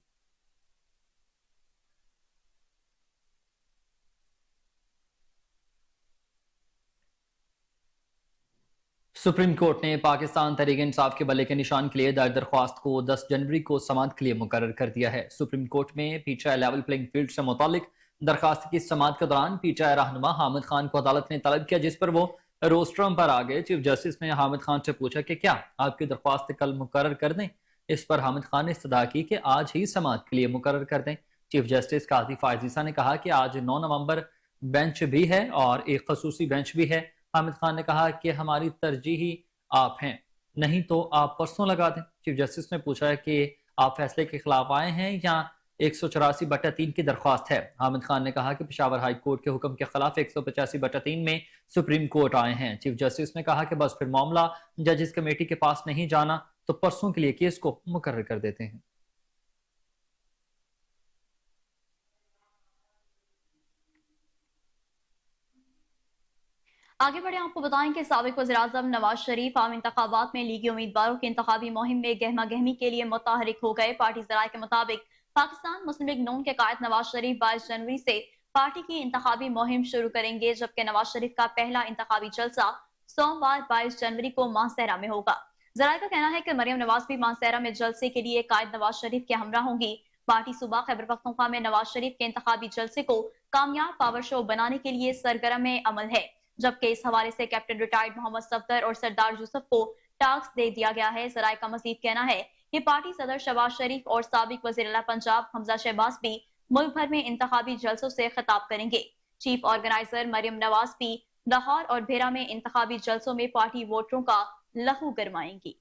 सुप्रीम कोर्ट ने पाकिस्तान तहरीक इंसाफ के बल्ले के निशान के लिए दायर दरख्वास्त को 10 जनवरी को समाअत के लिए मुकर्रर कर दिया है। सुप्रीम कोर्ट में PTI लेवल प्लेइंग फील्ड से मुतालिक दरखास्त की समाअत के दौरान PTI रहनुमा हामिद खान को अदालत ने तलब किया, जिस पर वो रोस्ट्रम पर आ गए। चीफ जस्टिस ने हामिद खान से पूछा कि क्या आपकी दरख्वास्त कल मुकर्रर कर दें। اس پر حامد خان نے استدعا کی کہ آج ہی سماعت کے لیے مقرر کر دیں۔ چیف جسٹس قاضی فائز عیسیٰ نے کہا کہ آج 9 نومبر بینچ بھی ہے اور ایک خصوصی بینچ بھی ہے۔ حامد خان نے کہا کہ ہماری ترجیحی آپ ہیں، نہیں تو آپ پرسوں لگا دیں۔ چیف جسٹس نے پوچھا کہ آپ فیصلے کے خلاف آئے ہیں یا 184/3 کی درخواست ہے۔ حامد خان نے کہا کہ پشاور ہائی کورٹ کے حکم کے خلاف 185/3 میں سپریم کورٹ آئے ہیں۔ چیف جسٹس نے کہا کہ بس پھر معاملہ ججز کمیٹی کے پاس نہیں جانا تو پرسوں کے لیے کیس کو مقرر کر دیتے ہیں۔ آگے بڑھیں، آپ کو بتائیں کہ سابق وزیراعظم نواز شریف عام انتخابات میں لیگی امیدواروں کی انتخابی مہم میں گہما گہمی کے لیے متحرک ہو گئے۔ پارٹی ذرائع کے مطابق پاکستان مسلم لیگ نون کے قائد نواز شریف 22 جنوری سے پارٹی کی انتخابی مہم شروع کریں گے، جبکہ نواز شریف کا پہلا انتخابی جلسہ سوموار 22 جنوری کو مانسہرہ میں ہوگا۔ ذرائع کا کہنا ہے کہ مریم نواز بھی مانسہرہ میں جلسے کے لیے قائد نواز شریف کے ہمراہ ہوں گی۔ پارٹی صوبہ خیبر پختونخوا میں نواز شریف کے انتخابی جلسے کو کامیاب پاور شو بنانے کے لیے سرگرم عمل ہے، جبکہ اس حوالے سے کیپٹن ریٹائرڈ محمد صفدر اور سردار یوسف کو ٹاسک دے دیا گیا ہے۔ ذرائع کا مزید کہنا ہے کہ پارٹی صدر شہباز شریف اور سابق وزیر اعلیٰ پنجاب حمزہ شہباز بھی ملک بھر میں انتخابی جلسوں سے خطاب کریں گے۔ چیف آرگنائزر مریم نواز بھی لاہور اور بھیرا میں انتخابی جلسوں میں پارٹی ووٹروں کا لہو گرمائیں گی۔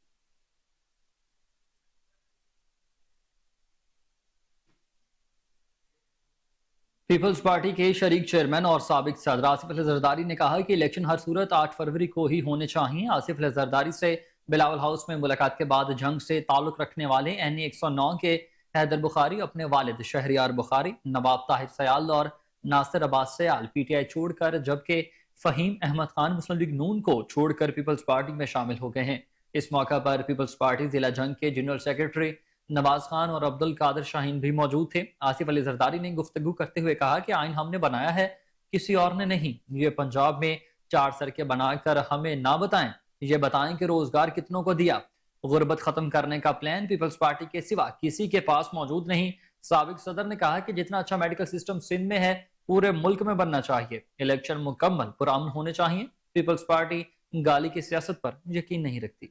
پیپلز پارٹی کے شریک چیئرمین اور سابق صدر آصف علی زرداری نے کہا کہ الیکشن ہر صورت 8 فروری کو ہی ہونے چاہیے۔ آصف علی زرداری سے بلاول ہاؤس میں ملاقات کے بعد جنگ سے تعلق رکھنے والے NE 109 کے حیدر بخاری اپنے والد شہریار بخاری، نواب طاہر سیال اور ناصر عباس سیال PTI چھوڑ کر، جبکہ فہیم احمد خان مسلم لیگ نون کو چھوڑ کر پیپلز پارٹی میں شامل ہو گئے ہیں۔ اس موقع پر پیپلز پارٹی ضلع جنگ کے جنرل سیکرٹری نواز خان اور عبد القادر شاہین بھی موجود تھے۔ آصف علی زرداری نے گفتگو کرتے ہوئے کہا کہ آئین ہم نے بنایا ہے، کسی اور نے نہیں۔ یہ پنجاب میں 4 سڑکیں بنا کر ہمیں نہ بتائیں، یہ بتائیں کہ روزگار کتنوں کو دیا۔ غربت ختم کرنے کا پلان پیپلز پارٹی کے سوا کسی کے پاس موجود نہیں۔ سابق صدر نے کہا کہ جتنا اچھا میڈیکل سسٹم سندھ میں ہے پورے ملک میں بننا چاہیے، الیکشن مکمل پرامن ہونے چاہیے۔ پیپلز پارٹی گالی کی سیاست پر یقین نہیں رکھتی۔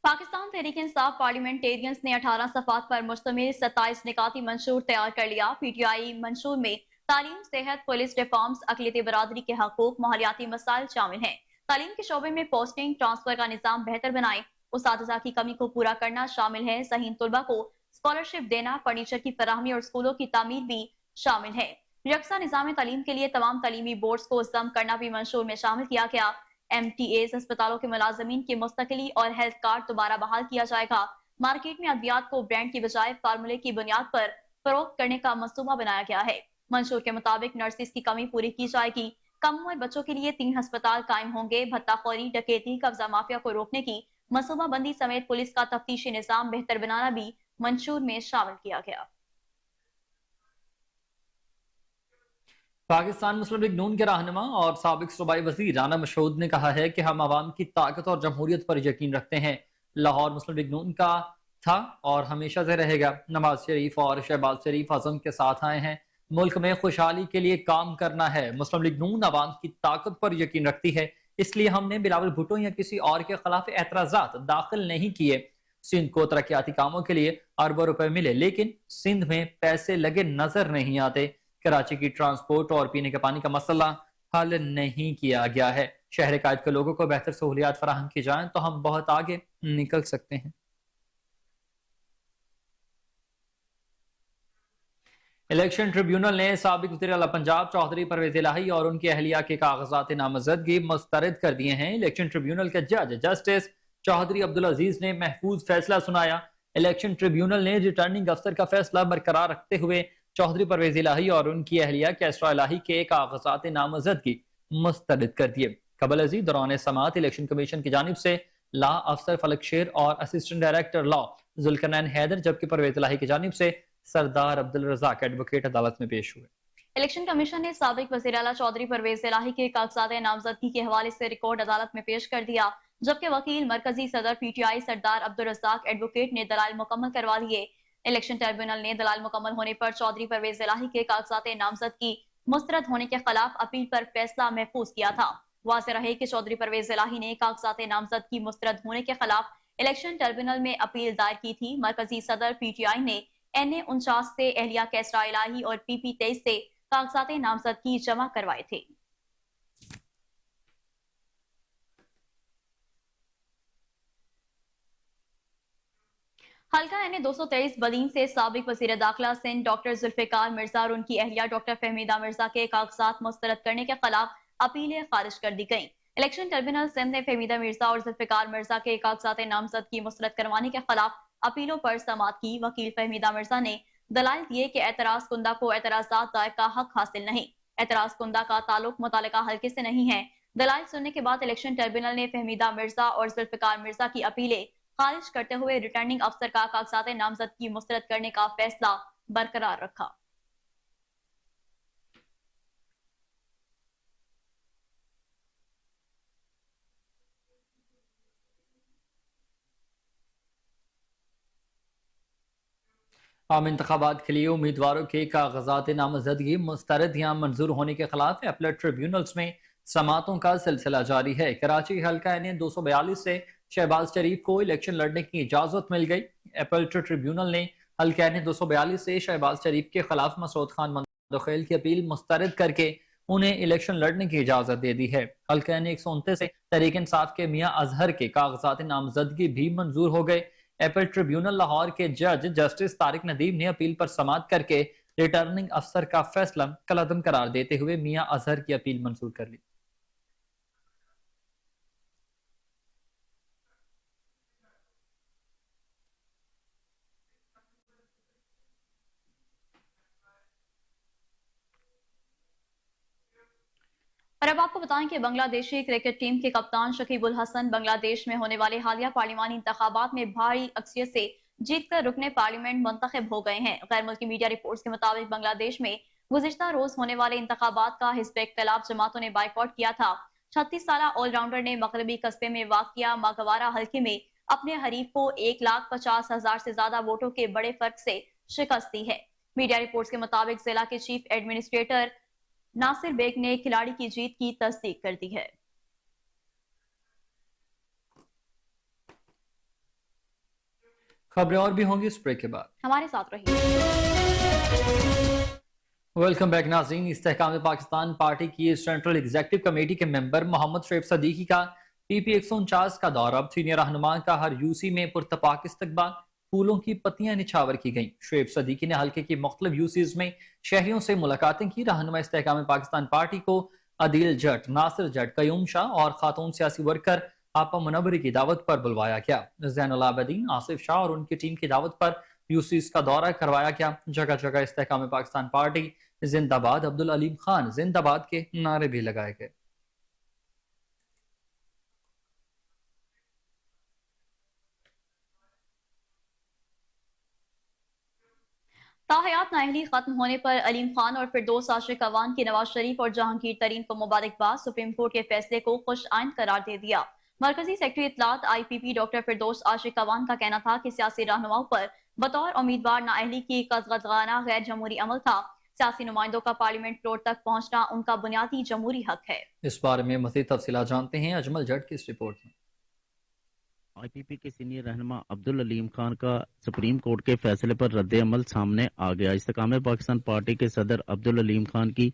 پاکستان تحریک انصاف پارلیمنٹیرینز نے 18 صفحات پر مشتمل 27 نکاتی منشور تیار کر لیا۔ PTI منشور میں تعلیم، صحت، پولیس ریفارمز، اقلیتی برادری کے حقوق، ماحولیاتی مسائل شامل ہیں۔ تعلیم کے شعبے میں پوسٹنگ ٹرانسفر کا نظام بہتر بنائیں، اساتذہ کی کمی کو پورا کرنا شامل ہے۔ ذہین طلبہ کو اسکالرشپ دینا، فرنیچر کی فراہمی اور اسکولوں کی تعمیر بھی شامل ہے۔ یکساں نظام تعلیم کے لیے تمام تعلیمی بورڈز کو ضم کرنا بھی منشور میں شامل کیا گیا۔ MTAs ہسپتالوں کے ملازمین کی مستقلی اور ہیلتھ کارڈ دوبارہ بحال کیا جائے گا۔ مارکیٹ میں ادویات کو برانڈ کی بجائے فارمولے کی بنیاد پر فروخت کرنے کا منصوبہ بنایا گیا ہے۔ منشور کے مطابق نرسز کی کمی پوری کی جائے گی۔ کم عمر بچوں کے لیے 3 ہسپتال قائم ہوں گے۔ بھتہ خوری، ڈکیتی، قبضہ مافیا کو روکنے کی منصوبہ بندی سمیت پولیس کا تفتیشی نظام بہتر بنانا بھی منشور میں شامل کیا گیا۔ پاکستان مسلم لیگ نون کے رہنما اور سابق صوبائی وزیر رانا مشہود نے کہا ہے کہ ہم عوام کی طاقت اور جمہوریت پر یقین رکھتے ہیں۔ لاہور مسلم لیگ نون کا تھا اور ہمیشہ سے رہے گا۔ نواز شریف اور شہباز شریف عزم کے ساتھ آئے ہیں، ملک میں خوشحالی کے لیے کام کرنا ہے۔ مسلم لیگ نون عوام کی طاقت پر یقین رکھتی ہے، اس لیے ہم نے بلاول بھٹو یا کسی اور کے خلاف اعتراضات داخل نہیں کیے۔ سندھ کو ترقیاتی کاموں کے لیے اربوں روپے ملے، لیکن سندھ میں پیسے لگے نظر نہیں آتے۔ کراچی کی ٹرانسپورٹ اور پینے کے پانی کا مسئلہ حل نہیں کیا گیا ہے۔ شہر قائد کے لوگوں کو بہتر سہولیات فراہم کی جائیں تو ہم بہت آگے نکل سکتے ہیں۔ الیکشن ٹریبیونل نے سابق وزیر اعلیٰ پنجاب چودھری پرویز الہی اور ان کی اہلیہ کے کاغذات نامزدگی مسترد کر دیے ہیں۔ الیکشن ٹریبیونل کے جج جسٹس چودھری عبدالعزیز نے محفوظ فیصلہ سنایا۔ الیکشن ٹریبیونل نے ریٹرننگ افسر کا فیصلہ برقرار رکھتے ہوئے چودھری پرویز الہی اور ان کی اہلیہ کیسرا الہی کے کاغذات نامزدگی مسترد کر دیے۔ قبل ازیں دوران سماعت الیکشن کمیشن کی جانب سے لا افسر فلک شیر اور اسسٹنٹ ڈائریکٹر لا ذوالقرنین حیدر، جبکہ پرویز الہی کی جانب سے سردار عبدالرزاق ایڈوکیٹ عدالت میں پیش ہوئے۔ الیکشن کمیشن نے سابق وزیر اعلیٰ چودھری پرویز الہی کے کاغذات نامزدگی کے حوالے سے ریکارڈ عدالت میں پیش کر دیا، جبکہ وکیل مرکزی صدر PTI سردار عبدالرزاق ایڈوکیٹ نے دلائل مکمل کروا لیے۔ الیکشن ٹریبیونل نے دلائل مکمل ہونے پر چودھری پرویز الہی کے کاغذات نامزدگی مسترد ہونے کے خلاف اپیل پر فیصلہ محفوظ کیا تھا۔ वाज़ेह रहे कि चौधरी परवेज इलाही ने कागजात नामजदगी मुस्तरद होने के खिलाफ इलेक्शन ट्रिब्यूनल में अपील दायर की थी। मरकजी सदर PTI ने NA49 से एहलिया कैसरा इलाही और PP23 से कागजात नामजदगी जमा करवाए थे। हल्का NA223 बदीन से साबिक वज़ीर दाखिला सिंध डॉक्टर जुल्फ़िकार मिर्जा और उनकी अहलिया डॉक्टर फहमीदा मिर्जा के कागजात मुस्तरद करने के खिलाफ अपीलें खारिज कर दी गईं। इलेक्शन ट्रिब्यूनल सिंध ने फहमीदा मिर्जा और जुल्फ़िकार मिर्जा के कागजात नामजदगी मुस्तरद करवाने के खिलाफ अपीलों पर समाअत की। वकील फहमीदा मिर्जा ने दलाइल दिए कि एतराज कुंदा को एतराज़ात दायर का हक हासिल नहीं। एतराज कुंदा का ताल्लुक मुतालिका हल्के से नहीं है। दलाइल सुनने के बाद इलेक्शन ट्रिब्यूनल ने फहमीदा मिर्जा और जुल्फ़िकार मिर्जा की अपीलें खारिज करते हुए रिटर्निंग अफसर का कागजात नामजदगी मुस्तरद करने का फैसला बरकरार रखा। आम इंतखाबात के लिए उम्मीदवारों के कागजात नामजदगी मुस्तरद या मंजूर होने के खिलाफ अपीलेट ट्रिब्यूनल्स में समातों का सिलसिला जारी है। कराची हल्का NA242 से शहबाज शरीफ को इलेक्शन लड़ने की इजाजत मिल गई। अपीलेट ट्रिब्यूनल ने हल्का NA242 से शहबाज शरीफ के खिलाफ मसऊद खान मंदखेल की अपील मुस्तरद करके उन्हें इलेक्शन लड़ने की इजाजत दे दी है। हल्का NA129 से तहरीक इंसाफ के मियां अजहर के कागजात नामजदगी भी मंजूर हो गए। अपील ट्रिब्यूनल लाहौर के जज जस्टिस तारिक नदीम ने अपील पर समाअत करके रिटर्निंग अफसर का फैसला कलअदम करार देते हुए मियां अजहर की अपील मंजूर कर ली। और अब आपको बताएं कि बांग्लादेशी क्रिकेट टीम के कप्तान शकीबुल हसन बांग्लादेश में होने वाले हालिया पार्लिमानी इंतखाबात में भारी अक्सरियत से जीतकर रुकने पार्लियामेंट मुंतखब हो गए हैं। गैर मुल्की मीडिया रिपोर्ट्स के मुताबिक बांग्लादेश में गुज़िश्ता रोज होने वाले इंतखाबात का हिज़्ब इख्तिलाफ जमातों ने बाइकआउट किया था। 36 साला ऑलराउंडर ने मगरबी कस्बे में वाक़िया मागवारा हल्के में अपने हरीफ को 1,50,000 से ज्यादा वोटों के बड़े फर्क से शिकस्त दी है। मीडिया रिपोर्ट्स के मुताबिक जिला के चीफ एडमिनिस्ट्रेटर नासिर बेग ने खिलाड़ी की जीत की तस्दीक कर दी है। खबरें और भी होंगी इस ब्रेक के बाद, हमारे साथ रहिए। वेलकम बैक नाज़रीन। इस्तेहकाम पाकिस्तान पार्टी की सेंट्रल एग्जीक्यूटिव कमेटी के मेंबर मोहम्मद शरीफ सदीकी का PP 149 का दौरा। सीनियर रहनुमा का हर UC में पुरतपाक इस्तकबाल, फूलों की पत्तियां निछावर की गईं। शोएब सदीकी ने हल्के की मुख्तलिफ UCs में शहरियों से मुलाकातें की। रहनुमा इस्तेहकाम पाकिस्तान पार्टी को अदील जट, नासिर जट, कयूम शाह और खातून सियासी वर्कर आपा मुनव्वरी की दावत पर बुलवाया गया। ज़ैनुल आबिदीन, आसिफ शाह और उनकी टीम की दावत पर UCs का दौरा करवाया गया। जगह जगह इस्तेहकाम पाकिस्तान पार्टी जिंदाबाद, अब्दुल अलीम खान जिंदाबाद के नारे भी लगाए गए। ताहयात नाअहली खत्म होने पर अलीम खान और फिरदौस आशिक अवान की नवाज शरीफ और जहांगीर तरीन को मुबारकबाद। सुप्रीम कोर्ट के फैसले को खुश आइंद करार दे दिया। मरकजी सेक्रेटरी इत्तलात IPP डॉक्टर फिरदौस आशिक अवान का कहना था कि सियासी रहनुमाओं पर बतौर उम्मीदवार नाअहली की कज़गज़ाना गैर जमहूरी अमल था। सियासी नुमाइंदों का पार्लियामेंट फ्लोर तक पहुंचना उनका बुनियादी जमहूरी हक है। इस बारे में मज़ीद तफसीलात जानते हैं अजमल जट की इस रिपोर्ट में। IPP के सीनियर रहनुमा अब्दुल अलीम खान का सुप्रीम कोर्ट के फैसले पर रद्द अमल सामने आ गया। इस्तेकाम पाकिस्तान पार्टी के सदर अब्दुल अलीम खान की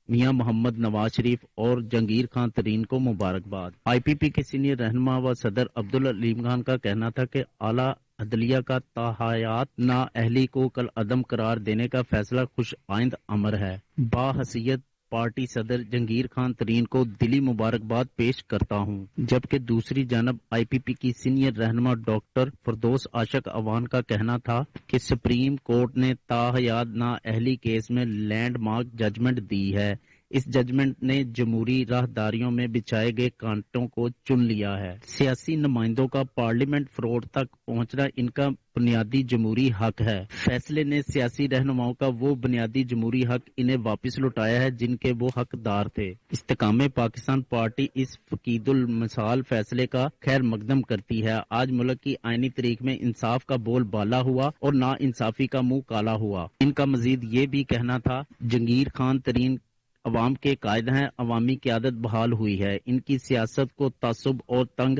मियां मोहम्मद नवाज शरीफ और जंगीर खान तरीन को मुबारकबाद। IPP के सीनियर रहनुमा व सदर अब्दुल अलीम खान का कहना था कि आला अदलिया का ताहयात नाअहली को कल अदम करार देने का फैसला खुश आइंद अमर है। बाहसीयत पार्टी सदर जंगीर खान तरीन को दिली मुबारकबाद पेश करता हूं। जबकि दूसरी जानब IPP की सीनियर रहनुमा डॉक्टर फिरदौस आशिक अवान का कहना था कि सुप्रीम कोर्ट ने ताहयात नाअहली केस में लैंडमार्क जजमेंट दी है। इस जजमेंट ने जमहूरी राहदारियों में बिछाए गए कांटों को चुन लिया है। सियासी नुमाइंदों का पार्लियामेंट फ्लोर तक पहुंचना इनका बुनियादी जमहूरी हक है। फैसले ने सियासी रहनुमाओं का वो बुनियादी जमहूरी हक इन्हें वापस लौटाया है जिनके वो हकदार थे। इस्तेकाम पाकिस्तान पार्टी इस फकीदुल मिसाल फैसले का खैर मकदम करती है। आज मुल्क की आईनी तरीक में इंसाफ का बोल बाला हुआ और ना इंसाफी का मुंह काला हुआ। इनका मजीद ये भी कहना था जंगीर खान तरीन عوام کے قائد ہیں، عوامی قیادت بحال ہوئی ہے، ان کی سیاست کو تعصب اور تنگ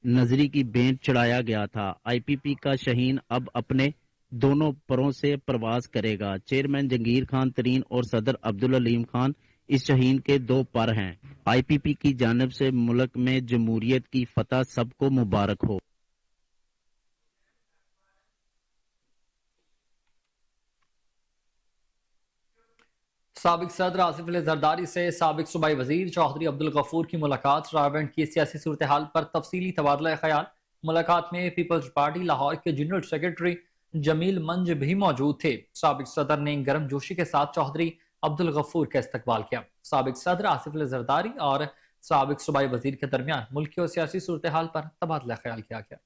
نظری کی بینٹ چڑھایا گیا تھا۔ آئی پی پی کا شاہین اب اپنے دونوں پروں سے پرواز کرے گا۔ چیئرمین جہانگیر خان ترین اور صدر عبدالعلیم خان اس شاہین کے دو پر ہیں۔ آئی پی پی کی جانب سے ملک میں جمہوریت کی فتح سب کو مبارک ہو۔ سابق صدر آصف علی زرداری سے سابق صوبائی وزیر چودھری عبدالغفور کی ملاقات، راولپنڈی کی سیاسی صورتحال پر تفصیلی تبادلہ خیال۔ ملاقات میں پیپلز پارٹی لاہور کے جنرل سیکرٹری جمیل منج بھی موجود تھے۔ سابق صدر نے گرم جوشی کے ساتھ چودھری عبدالغفور کا استقبال کیا۔ سابق صدر آصف علی زرداری اور سابق صوبائی وزیر کے درمیان ملکی اور سیاسی صورتحال پر تبادلہ خیال کیا گیا۔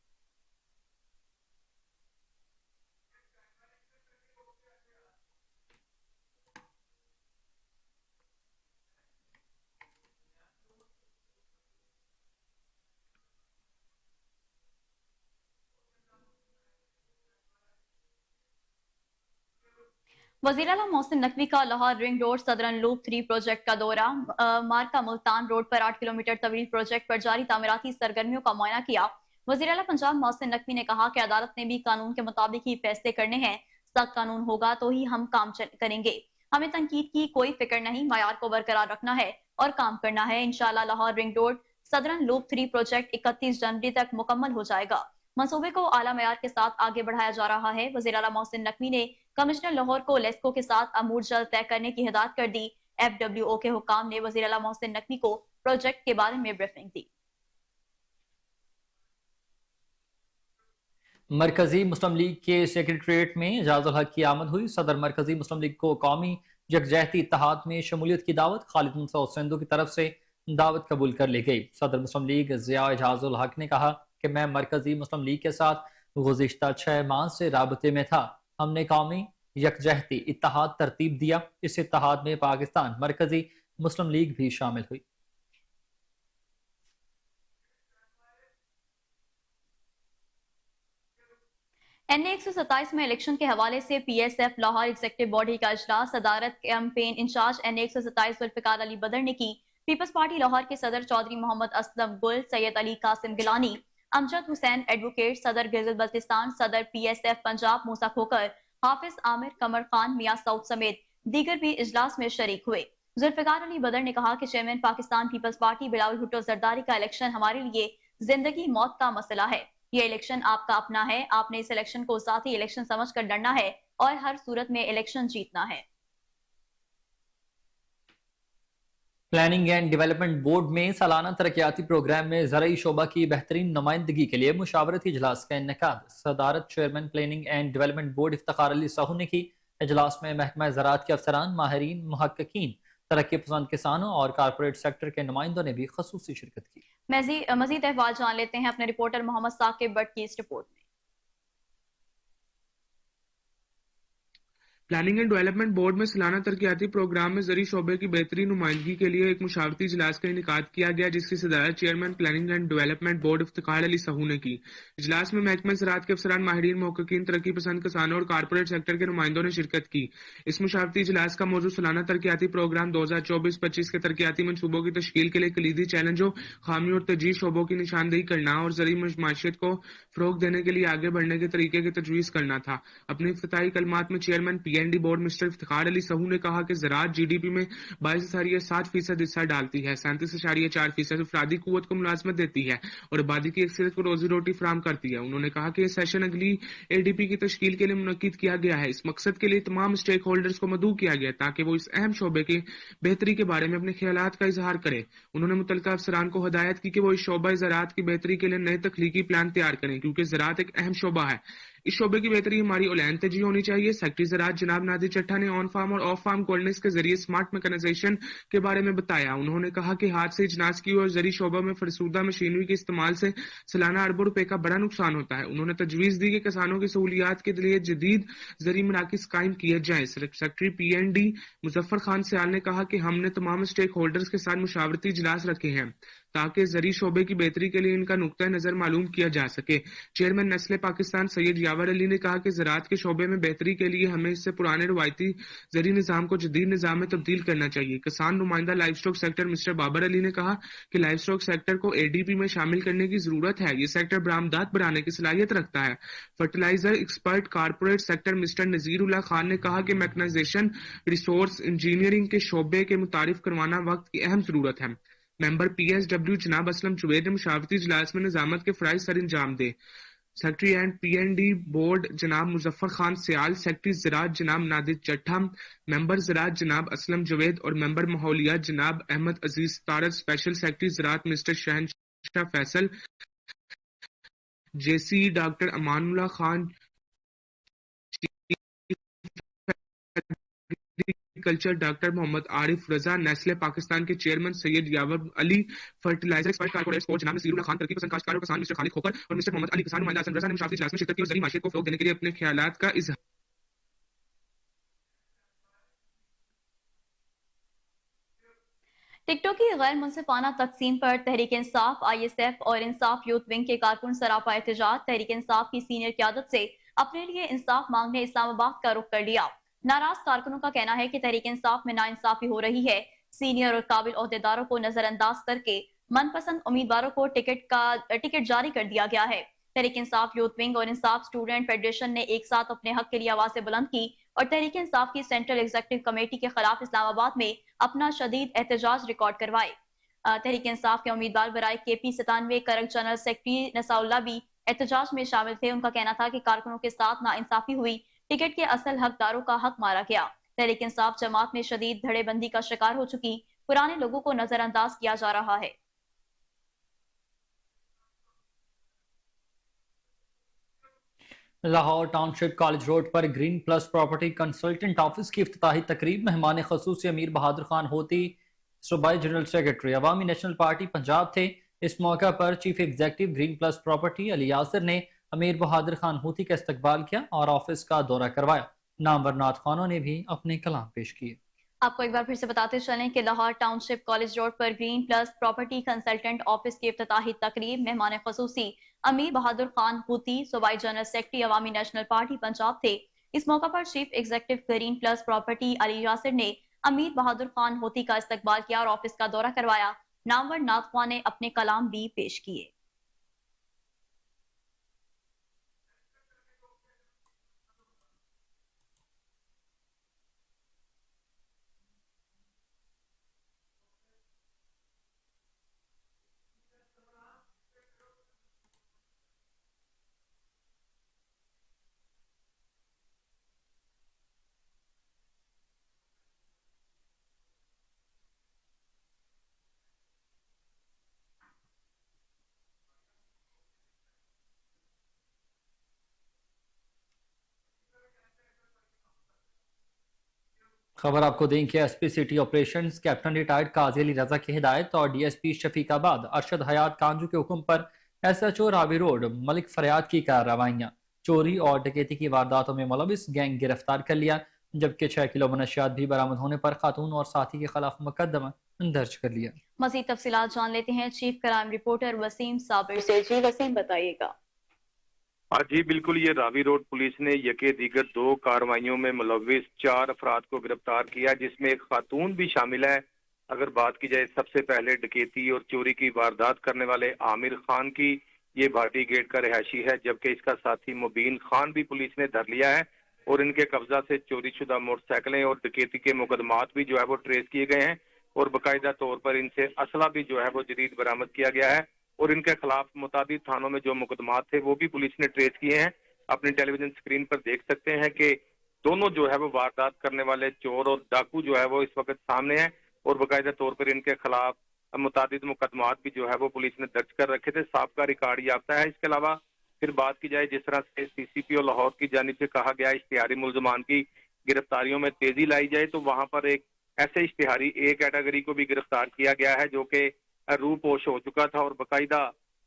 وزیر اعلیٰ محسن نقوی کا Lahore ring road southern loop 3 project کا دورہ۔ مارکا ملتان روڈ پر 8 کلومیٹر طویل پروجیکٹ پر جاری تعمیراتی سرگرمیوں کا معائنہ کیا۔ وزیر اعلیٰ پنجاب محسن نقوی نے کہا کہ عدالت نے بھی قانون کے مطابق ہی فیصلے کرنے ہیں، سخت قانون ہوگا تو ہی ہم کام کریں گے، ہمیں تنقید کی کوئی فکر نہیں، معیار کو برقرار رکھنا ہے اور کام کرنا ہے۔ انشاءاللہ Lahore ring road southern loop 3 project 31 جنوری تک مکمل ہو جائے گا۔ منصوبے کو اعلیٰ معیار کے ساتھ آگے بڑھایا جا رہا ہے۔ وزیر اعلیٰ محسن نقوی نے کمشنر لاہور کو لیسکو کے ساتھ امور جلد طے کرنے کی ہدایت کر دی۔ FWO کے حکام نے وزیر اعلیٰ محسن نقوی کو پروجیکٹ کے بارے میں بریفنگ دی۔ مرکزی مسلم لیگ کے سیکریٹریٹ میں اعجاز الحق کی آمد ہوئی۔ صدر مرکزی مسلم لیگ کو قومی یکجہتی اتحاد میں شمولیت کی دعوت، خالد مسعود سندھو کی طرف سے دعوت قبول کر لی گئی۔ صدر مسلم لیگ ضیاء اعجاز الحق نے کہا کہ میں مرکزی مسلم لیگ کے ساتھ گزشتہ 6 ماہ سے رابطے میں تھا، ہم نے قومی یکجہتی اتحاد ترتیب دیا، اس اتحاد میں پاکستان مرکزی مسلم لیگ بھی شامل ہوئی۔ NA 127 میں الیکشن کے حوالے سے PSF لاہور ایگزیکٹو باڈی کا اجلاس صدارت کیمپین انچارج NA 127 ذوالفقار علی بدر نے کی۔ پیپلز پارٹی لاہور کے صدر چودھری محمد اسلم گل، سید علی قاسم گیلانی، امجد حسین ایڈوکیٹ، صدر گلگت بلتستان، صدر PSF پنجاب موسیٰ کھوکر، حافظ عامر، قمر خان، میاں سعود سمیت دیگر بھی اجلاس میں شریک ہوئے۔ ذوالفقار علی بدر نے کہا کہ chairman Pakistan Peoples Party Bilawal Bhutto Zardari کا الیکشن ہمارے لیے زندگی موت کا مسئلہ ہے، یہ الیکشن آپ کا اپنا ہے، آپ نے اس الیکشن کو ذاتی الیکشن سمجھ کر لڑنا ہے اور ہر صورت میں الیکشن جیتنا ہے۔ پلاننگ اینڈ ڈیولپمنٹ بورڈ میں سالانہ ترقیاتی پروگرام میں زرعی شعبہ کی بہترین نمائندگی کے لیے مشاورتی اجلاس کا انعقاد۔ صدارت chairman planning and development board Iftikhar Ali Sahu نے کی۔ اجلاس میں محکمہ زراعت کے افسران، ماہرین، محققین، ترقی پسند کسانوں اور کارپوریٹ سیکٹر کے نمائندوں نے بھی خصوصی شرکت کی۔ مزید احوال جان لیتے ہیں اپنے رپورٹر محمد ثاقب بٹ کی اس رپورٹ میں۔ پلاننگ اینڈ ڈیولپمنٹ بورڈ میں سالانہ ترقیاتی پروگرام میں زرعی شعبے کی بہترین نمائندگی کے لیے ایک مشاورتی اجلاس کا انعقاد کیا گیا، جس کی صدارت chairman planning and development board Iftikhar Ali Sahu نے کی۔ اجلاس میں محکمہ زراعت کے افسران، ماہرین، محققین، ترقی پسند کسانوں اور کارپوریٹ سیکٹر کے نمائندوں نے شرکت کی۔ اس مشاورتی اجلاس کا موضوع سالانہ ترقیاتی پروگرام 2024-25 کے ترقیاتی منصوبوں کی تشکیل کے لیے کلیدی چیلنجوں، خامیوں اور تجویز شعبوں کی نشاندہی کرنا اور زرعی معیشت کو فروغ دینے کے لیے آگے بڑھنے کے طریقے کی تجویز کرنا تھا۔ اپنے افتتاحی کلمات میں chairman PND board mister Iftikhar Ali Sahu نے کہا کہ زراعت GDP میں 22.7% حصہ ڈالتی ہے، 37.4% افرادی قوت کو ملازمت دیتی ہے اور آبادی کی اکثریت کو روزی روٹی فراہم کرتی ہے۔ انہوں نے کہا کہ یہ سیشن اگلی ADP کی تشکیل کے لیے منعقد کیا گیا ہے۔ اس مقصد کے لیے تمام اسٹیک ہولڈرز کو مدعو کیا گیا تاکہ وہ اس اہم شعبے کی بہتری کے بارے میں اپنے خیالات کا اظہار کریں۔ انہوں نے متعلقہ افسران کو ہدایت کی کہ وہ اس شعبہ زراعت کی بہتری کے لیے نئے تخلیقی پلان تیار کریں، کیونکہ زراعت ایک اہم شعبہ ہے۔ اس شعبے کی بہتری ہماری اولین ترجیح ہونی چاہیے۔ سیکرٹری زراعت جناب نادر چٹھا نے آن فارم اور آف فارم کوآرڈینیٹس کے ذریعے سمارٹ میکانائزیشن کے بارے میں بتایا۔ انہوں نے کہا کہ ہاتھ سے اجناس کی اور زرعی شعبہ میں فرسودہ مشینری کے استعمال سے سالانہ اربوں روپے کا بڑا نقصان ہوتا ہے۔ انہوں نے تجویز دی کہ کسانوں کی سہولیات کے لیے جدید زرعی مراکز قائم کیے جائیں۔ سیکرٹری PND مظفر خان سیال نے کہا کہ ہم نے تمام اسٹیک ہولڈرز کے ساتھ مشاورتی اجلاس رکھے ہیں تاکہ زرعی شعبے کی بہتری کے لیے ان کا نقطۂ نظر معلوم کیا جا سکے۔ چیئرمین نیسلے پاکستان سید یاور علی نے کہا کہ زراعت کے شعبے میں بہتری کے لیے ہمیں اس سے پرانے روایتی زرعی نظام کو جدید نظام میں تبدیل کرنا چاہیے۔ کسان نمائندہ life stock sector mister Babar Ali نے کہا کہ لائف اسٹاک سیکٹر کو اے ڈی پی میں شامل کرنے کی ضرورت ہے، یہ سیکٹر برآمدات بڑھانے کی صلاحیت رکھتا ہے۔ Fertiliser expert corporate sector mister Nazir Ullah Khan نے کہا کہ میکنائزیشن ریسورس انجینئرنگ کے شعبے کے متعارف کروانا وقت کی اہم ضرورت ہے۔ ممبر پی ایس ڈبلیو جناب اسلم جوید نے مشاورتی اجلاس میں نظامت کے فرائض سر انجام دے۔ Secretary and P N D board جناب مظفر خان سیال، سیکرٹری زراعت جناب نادر چٹھا، ممبر زراعت جناب اسلم جوید اور ممبر ماحولیات جناب احمد عزیز طارق، اسپیشل سیکرٹری زراعت مسٹر شہنشاہ فیصل، جے C doctor Aman Ullah Khan, culture doctor محمد عارف رضا، نیسلے پاکستان کے چیئرمین سید یاور علی، فرٹیلائزر ایکسپرٹ کارپوریٹ اسپورٹ جناب نذیر اللہ خان، ترقی پسند کاشتکار اور کسان مسٹر خالد کھوکر اور مسٹر محمد علی، کسان نمائندہ حسن رضا نے مشاورتی اجلاس میں شرکت کی اور زرعی معیشت کو فروغ دینے کے لیے اپنے خیالات کا اظہار۔ ٹکٹوں کی غیر منصفانہ تقسیم پر Tehreek Insaf, I S F اور انصاف یوتھ ونگ کے کارکن سراپا احتجاج۔ تحریک انصاف کی سینئر قیادت سے اپنے لیے انصاف مانگنے اسلام آباد کا رخ کر لیا۔ ناراض کارکنوں کا کہنا ہے کہ تحریک انصاف میں ناانصافی ہو رہی ہے، سینئر اور قابل عہدیداروں کو نظر انداز کر کے من پسند امیدواروں کو ٹکٹ جاری کر دیا گیا ہے۔ تحریک انصاف یوتھ ونگ اور انصاف اسٹوڈنٹ فیڈریشن نے ایک ساتھ اپنے حق کے لیے آوازیں بلند کی اور تحریک انصاف کی سینٹرل ایگزیکٹو کمیٹی کے خلاف اسلام آباد میں اپنا شدید احتجاج ریکارڈ کروائے۔ تحریک انصاف کے امیدوار برائے کے پی 97 کرک جنرل سیکرٹری نساء اللہ بھی احتجاج میں شامل تھے۔ ان کا کہنا تھا کہ کارکنوں کے ساتھ ناانصافی ہوئی، ٹکٹ کے اصل حقداروں کا حق مارا گیا۔ تحریک انصاف جماعت میں شدید دھڑے بندی کا شکار ہو چکی، پرانے لوگوں کو نظر انداز کیا جا رہا ہے۔ Lahore township college road پر Green Plus property consultant office کی افتتاحی تقریب، مہمان خصوصی امیر بہادر خان ہوتی، صوبائی general secretary Awami National Party Punjab تھے۔ اس موقع پر chief executive Green Plus property Ali Yasir نے امیر بہادر خان ہوتی کا استقبال کیا اور آفس کا دورہ کروایا۔ نامور نعت خوانوں نے بھی اپنے کلام پیش کیے۔ آپ کو ایک بار پھر سے بتاتے چلیں کہ Lahore township college road پر Green Plus property consultant office کی افتتاحی تقریب، مہمان خصوصی امیر بہادر خان ہوتی، صوبائی general secretary Awami National Party Punjab تھے۔ اس موقع پر chief executive Green Plus property Ali Yasir نے امیر بہادر خان ہوتی کا استقبال کیا اور آفس کا دورہ کروایا۔ نامور نعت خواں نے اپنے کلام بھی پیش کیے۔ خبر آپ کو دیں کہ S P city operations captain retired قاضی علی رضا کی ہدایت اور ڈی ایس پی شفیق آباد ارشد حیات کانجو کے حکم پر ایس ایچ او راوی روڈ ملک فریاد کی کارروائیاں، چوری اور ڈکیتی کی وارداتوں میں ملوث گینگ گرفتار کر لیا، جبکہ 6 کلو منشیات بھی برآمد ہونے پر خاتون اور ساتھی کے خلاف مقدمہ درج کر لیا۔ مزید تفصیلات جان لیتے ہیں چیف کرائم رپورٹر وسیم صابر سے۔ جی وسیم، بتائیے گا۔ جی بالکل، یہ راوی روڈ پولیس نے یکے دیگر 2 کارروائیوں میں ملوث 4 افراد کو گرفتار کیا، جس میں ایک خاتون بھی شامل ہے۔ اگر بات کی جائے سب سے پہلے ڈکیتی اور چوری کی واردات کرنے والے عامر خان کی، یہ بھاٹی گیٹ کا رہائشی ہے، جبکہ اس کا ساتھی مبین خان بھی پولیس نے دھر لیا ہے اور ان کے قبضہ سے چوری شدہ موٹر سائیکلیں اور ڈکیتی کے مقدمات بھی جو ہے وہ ٹریس کیے گئے ہیں اور باقاعدہ طور پر ان سے اسلحہ بھی جو ہے وہ جدید برآمد کیا گیا ہے اور ان کے خلاف متعدد تھانوں میں جو مقدمات تھے وہ بھی پولیس نے ٹریس کیے ہیں۔ اپنی ٹیلی ویژن اسکرین پر دیکھ سکتے ہیں کہ دونوں جو ہے وہ واردات کرنے والے چور اور ڈاکو جو ہے وہ اس وقت سامنے ہیں اور باقاعدہ طور پر ان کے خلاف متعدد مقدمات بھی جو ہے وہ پولیس نے درج کر رکھے تھے، سابقہ ریکارڈ یافتہ ہے۔ اس کے علاوہ پھر بات کی جائے جس طرح سے سی سی پی او لاہور کی جانب سے کہا گیا اشتہاری ملزمان کی گرفتاریوں میں تیزی لائی جائے، تو وہاں پر ایک ایسے اشتہاری اے کیٹیگری کو بھی گرفتار کیا گیا ہے جو کہ روح پوش ہو چکا تھا اور باقاعدہ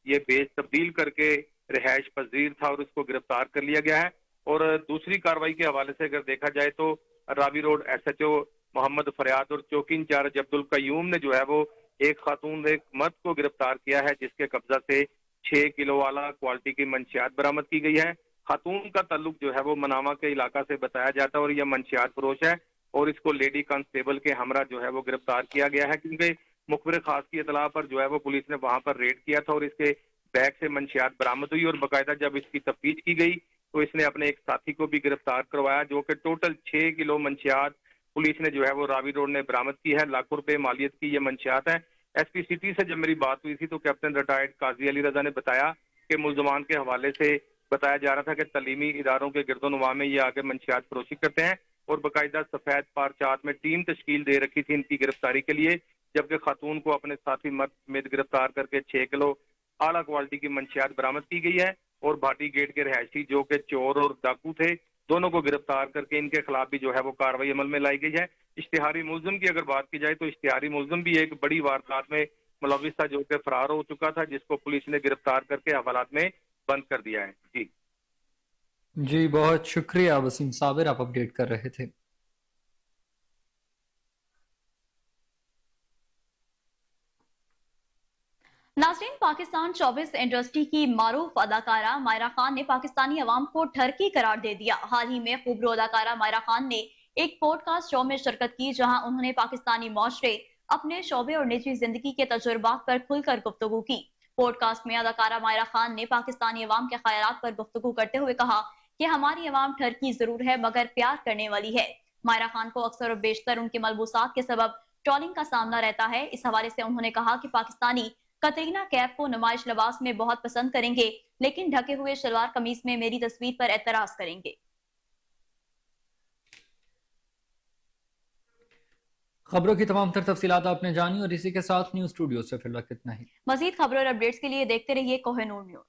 یہ بیس تبدیل کر کے رہائش پذیر تھا اور اس کو گرفتار کر لیا گیا ہے۔ اور دوسری کارروائی کے حوالے سے اگر دیکھا جائے تو راوی روڈ ایس ایچ او محمد فریاد اور چوکی انچارج عبد القیوم نے جو ہے وہ ایک خاتون ایک مرد کو گرفتار کیا ہے جس کے قبضہ سے 6 کلو والا کوالٹی کی منشیات برآمد کی گئی ہے۔ خاتون کا تعلق جو ہے وہ مناوا کے علاقہ سے بتایا جاتا ہے اور یہ منشیات فروش ہے اور اس کو لیڈی کانسٹیبل کے ہمراہ جو ہے وہ گرفتار کیا گیا ہے، کیونکہ مخبر خاص کی اطلاع پر جو ہے وہ پولیس نے وہاں پر ریڈ کیا تھا اور اس کے بیگ سے منشیات برآمد ہوئی اور باقاعدہ جب اس کی تفتیش کی گئی تو اس نے اپنے ایک ساتھی کو بھی گرفتار کروایا، جو کہ ٹوٹل 6 کلو منشیات پولیس نے جو ہے وہ راوی روڈ نے برآمد کی ہے۔ لاکھوں روپے مالیت کی یہ منشیات ہیں۔ ایس پی سٹی سے جب میری بات ہوئی تھی تو کیپٹن ریٹائرڈ قاضی علی رضا نے بتایا کہ ملزمان کے حوالے سے بتایا جا رہا تھا کہ تعلیمی اداروں کے گرد و نواح میں یہ آگے منشیات فروشی کرتے ہیں اور باقاعدہ سفید پارچات میں ٹیم تشکیل دے رکھی تھی ان کی گرفتاری کے لیے، جبکہ خاتون کو اپنے ساتھی مرد سمیت گرفتار کر کے 6 کلو اعلیٰ کوالٹی کی منشیات برآمد کی گئی ہے اور بھاٹی گیٹ کے رہائشی جو کہ چور اور ڈاکو تھے دونوں کو گرفتار کر کے ان کے خلاف بھی جو ہے وہ کارروائی عمل میں لائی گئی ہے۔ اشتہاری ملزم کی اگر بات کی جائے تو اشتہاری ملزم بھی ایک بڑی واردات میں ملوث تھا جو کہ فرار ہو چکا تھا، جس کو پولیس نے گرفتار کر کے حوالات میں بند کر دیا ہے۔ جی بہت شکریہ وسیم صابر، آپ اپڈیٹ کر رہے تھے۔ ناظرین، پاکستان 24 انڈسٹری کی معروف اداکارہ مائرہ خان نے پاکستانی عوام کو ٹھرکی قرار دے دیا۔ حال ہی میں خوبرو اداکارہ مائرہ خان نے ایک پوڈ کاسٹ شو میں شرکت کی جہاں انہوں نے پاکستانی معاشرے، اپنے شعبے اور نجی زندگی کے تجربات پر کھل کر گفتگو کی۔ پوڈ کاسٹ میں اداکارہ مائرہ خان نے پاکستانی عوام کے خیالات پر گفتگو کرتے ہوئے کہا کہ ہماری عوام ٹھرکی ضرور ہے مگر پیار کرنے والی ہے۔ مائرہ خان کو اکثر و بیشتر ان کے ملبوسات کے سبب ٹرولنگ کا سامنا رہتا ہے۔ اس حوالے سے انہوں نے کہا کہ پاکستانی کترینہ کیف کو نمائش لباس میں بہت پسند کریں گے لیکن ڈھکے ہوئے شلوار قمیص میں میری تصویر پر اعتراض کریں گے۔ خبروں کی تمام تر تفصیلات آپ نے جانی اور اسی کے ساتھ نیوز اسٹوڈیو سے فی الوقت اتنا ہی۔ مزید خبروں اور اپڈیٹس کے لیے دیکھتے رہیے کوہ نور نیوز۔